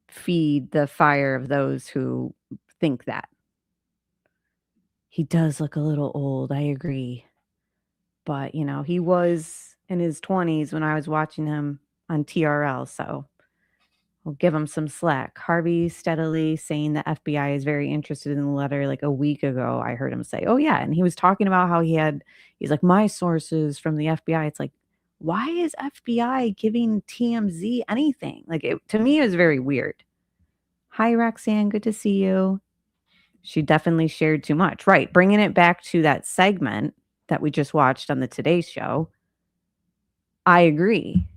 feed the fire of those who think that. He does look a little old, I agree. But, he was in his 20s when I was watching him on TRL, so we'll give him some slack. Harvey steadily saying the FBI is very interested in the letter. Like a week ago, I heard him say, oh, yeah. And he was talking about how he's like, my sources from the FBI. It's like, why is FBI giving TMZ anything? Like, to me, it was very weird. Hi, Roxanne. Good to see you. She definitely shared too much. Right. Bringing it back to that segment that we just watched on the Today Show. I agree.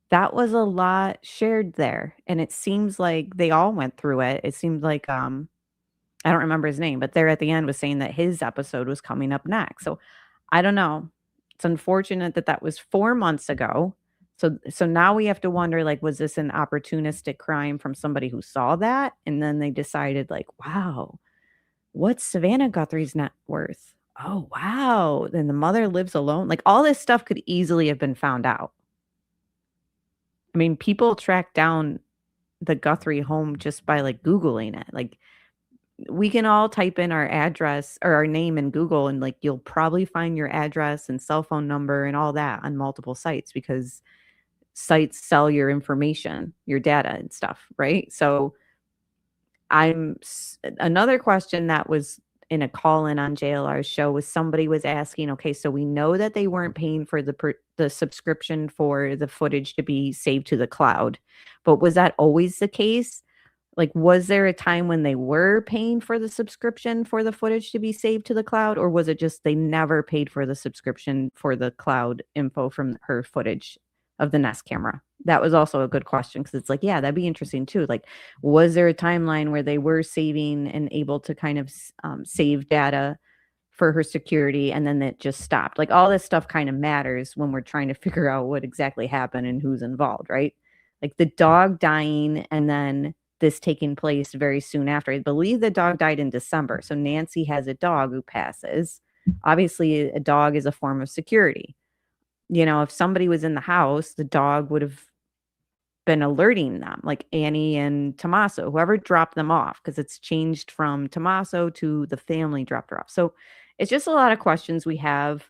That was a lot shared there. And it seems like they all went through it. It seemed like, I don't remember his name, but there at the end was saying that his episode was coming up next. So I don't know. It's unfortunate that was 4 months ago. So now we have to wonder, like, was this an opportunistic crime from somebody who saw that? And then they decided, like, wow, what's Savannah Guthrie's net worth? Oh, wow. Then the mother lives alone. Like, all this stuff could easily have been found out. I mean, people track down the Guthrie home just by like Googling it. Like, we can all type in our address or our name in Google and like you'll probably find your address and cell phone number and all that on multiple sites because sites sell your information, your data and stuff, right? So another question that was in a call-in on JLR's show was somebody was asking, okay, so we know that they weren't paying for the subscription for the footage to be saved to the cloud, but was that always the case? Like, was there a time when they were paying for the subscription for the footage to be saved to the cloud, or was it just they never paid for the subscription for the cloud info from her footage of the Nest camera? That was also a good question because it's like, yeah, that'd be interesting too. Like, was there a timeline where they were saving and able to kind of save data for her security and then it just stopped? Like, all this stuff kind of matters when we're trying to figure out what exactly happened and who's involved, right? Like the dog dying and then this taking place very soon after. I believe the dog died in December. So Nancy has a dog who passes. Obviously, a dog is a form of security. If somebody was in the house, the dog would have been alerting them, like Annie and Tommaso, whoever dropped them off, because it's changed from Tommaso to the family dropped her off. So it's just a lot of questions we have.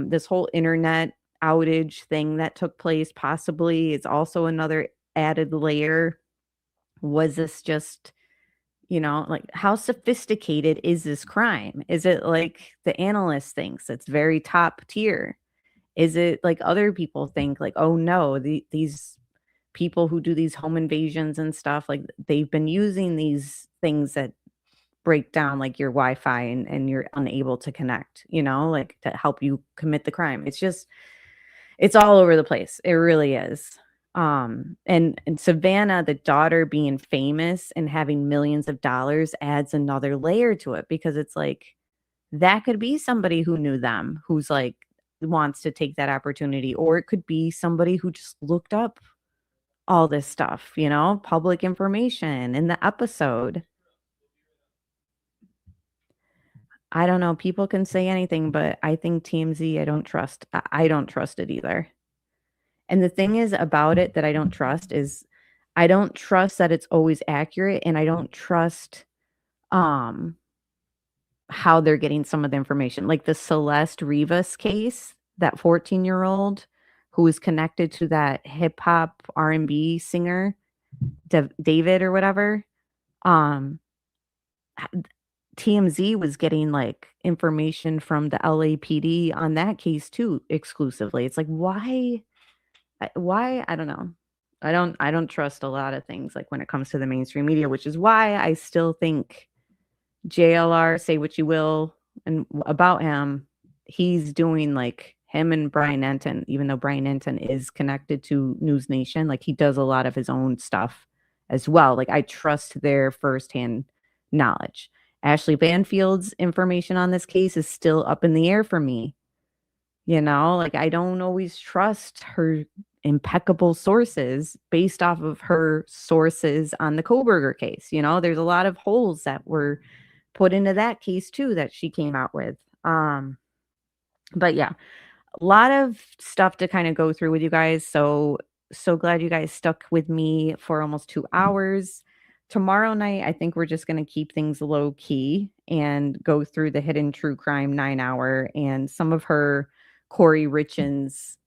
This whole internet outage thing that took place possibly is also another added layer. Was this just, like how sophisticated is this crime? Is it like the analyst thinks it's very top tier? Is it like other people think like, oh no, these people who do these home invasions and stuff, like they've been using these things that break down like your Wi-Fi and you're unable to connect, you know, like to help you commit the crime. It's all over the place. It really is. And Savannah, the daughter being famous and having millions of dollars adds another layer to it, because it's like that could be somebody who knew them, who's like wants to take that opportunity, or it could be somebody who just looked up all this stuff, you know, public information in the episode. I don't know. People can say anything, but I think TMZ, I don't trust. I don't trust it either. And the thing is about it that I don't trust is I don't trust that it's always accurate, and I don't trust how they're getting some of the information. Like the Celeste Rivas case, that 14-year-old who was connected to that hip hop R&B singer, David or whatever. TMZ was getting like information from the LAPD on that case too, exclusively. It's like, why? I don't know. I don't trust a lot of things like when it comes to the mainstream media, which is why I still think JLR, say what you will and about him, he's doing like him and Brian Enton, even though Brian Enton is connected to News Nation, like he does a lot of his own stuff as well. Like I trust their firsthand knowledge. Ashley Banfield's information on this case is still up in the air for me. You know, like I don't always trust her impeccable sources based off of her sources on the Koberger case. You know, there's a lot of holes that were put into that case too that she came out with. But yeah, a lot of stuff to kind of go through with you guys. So glad you guys stuck with me for almost 2 hours. Tomorrow night, I think we're just going to keep things low key and go through the Hidden True Crime 9-hour and some of her Corey Richins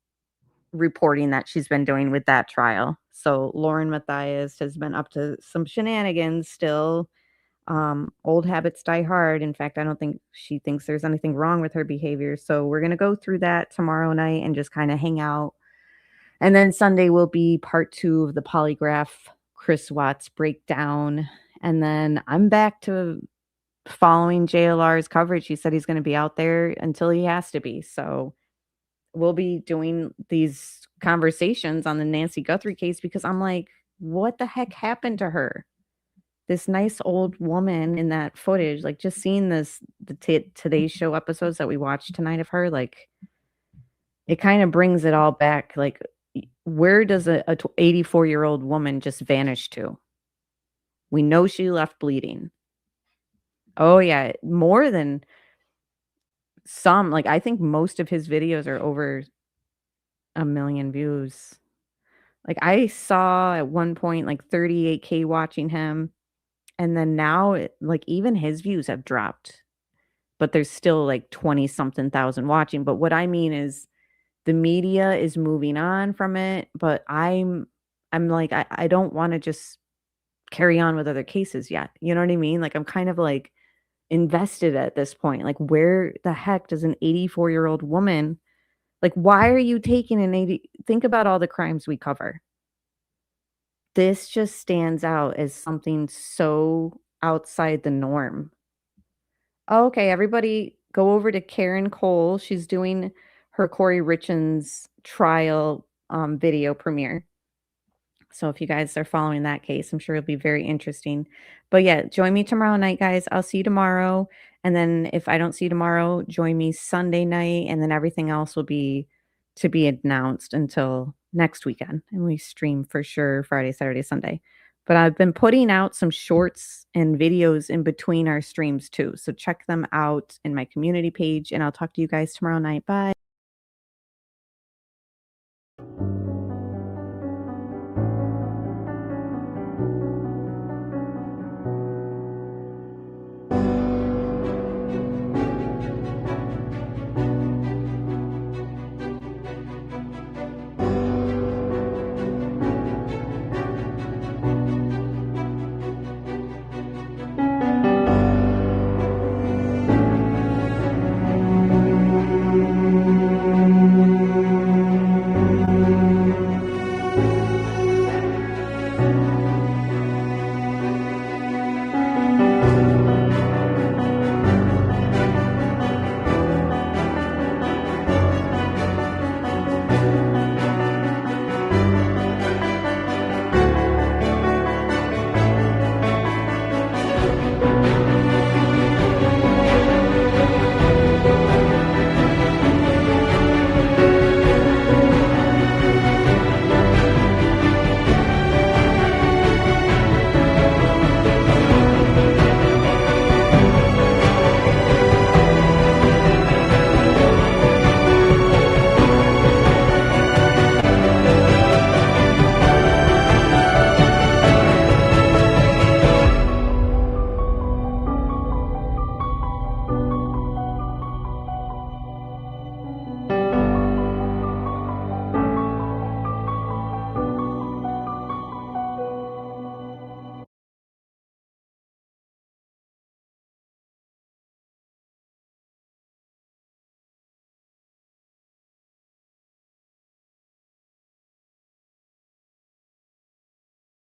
reporting that she's been doing with that trial. So Lauren Matthias has been up to some shenanigans still. Old habits die hard. In fact, I don't think she thinks there's anything wrong with her behavior. So we're going to go through that tomorrow night and just kind of hang out. And then Sunday will be part 2 of the polygraph Chris Watts breakdown. And then I'm back to following JLR's coverage. He said he's going to be out there until he has to be. So we'll be doing these conversations on the Nancy Guthrie case because I'm like, what the heck happened to her? This nice old woman in that footage, like just seeing the Today's Show episodes that we watched tonight of her, like it kind of brings it all back. Like, where does a 84-year-old woman just vanish to? We know she left bleeding. Oh yeah, more than some. Like I think most of his videos are over 1 million views. Like I saw at one point like 38K watching him, and then now like even his views have dropped, but there's still like 20 something thousand watching. But what I mean is the media is moving on from it, but I'm like, I don't want to just carry on with other cases yet. You know what I mean? Like I'm kind of like invested at this point. Like where the heck does an 84-year-old woman, like why are you taking an 80? Think about all the crimes we cover. This just stands out as something so outside the norm. Okay, everybody go over to Karen Cole. She's doing her Corey Richins trial video premiere. So if you guys are following that case, I'm sure it'll be very interesting. But yeah, join me tomorrow night, guys. I'll see you tomorrow. And then if I don't see you tomorrow, join me Sunday night. And then everything else will be to be announced until next weekend. And we stream for sure Friday, Saturday, Sunday. But I've been putting out some shorts and videos in between our streams too. So check them out in my community page. And I'll talk to you guys tomorrow night. Bye.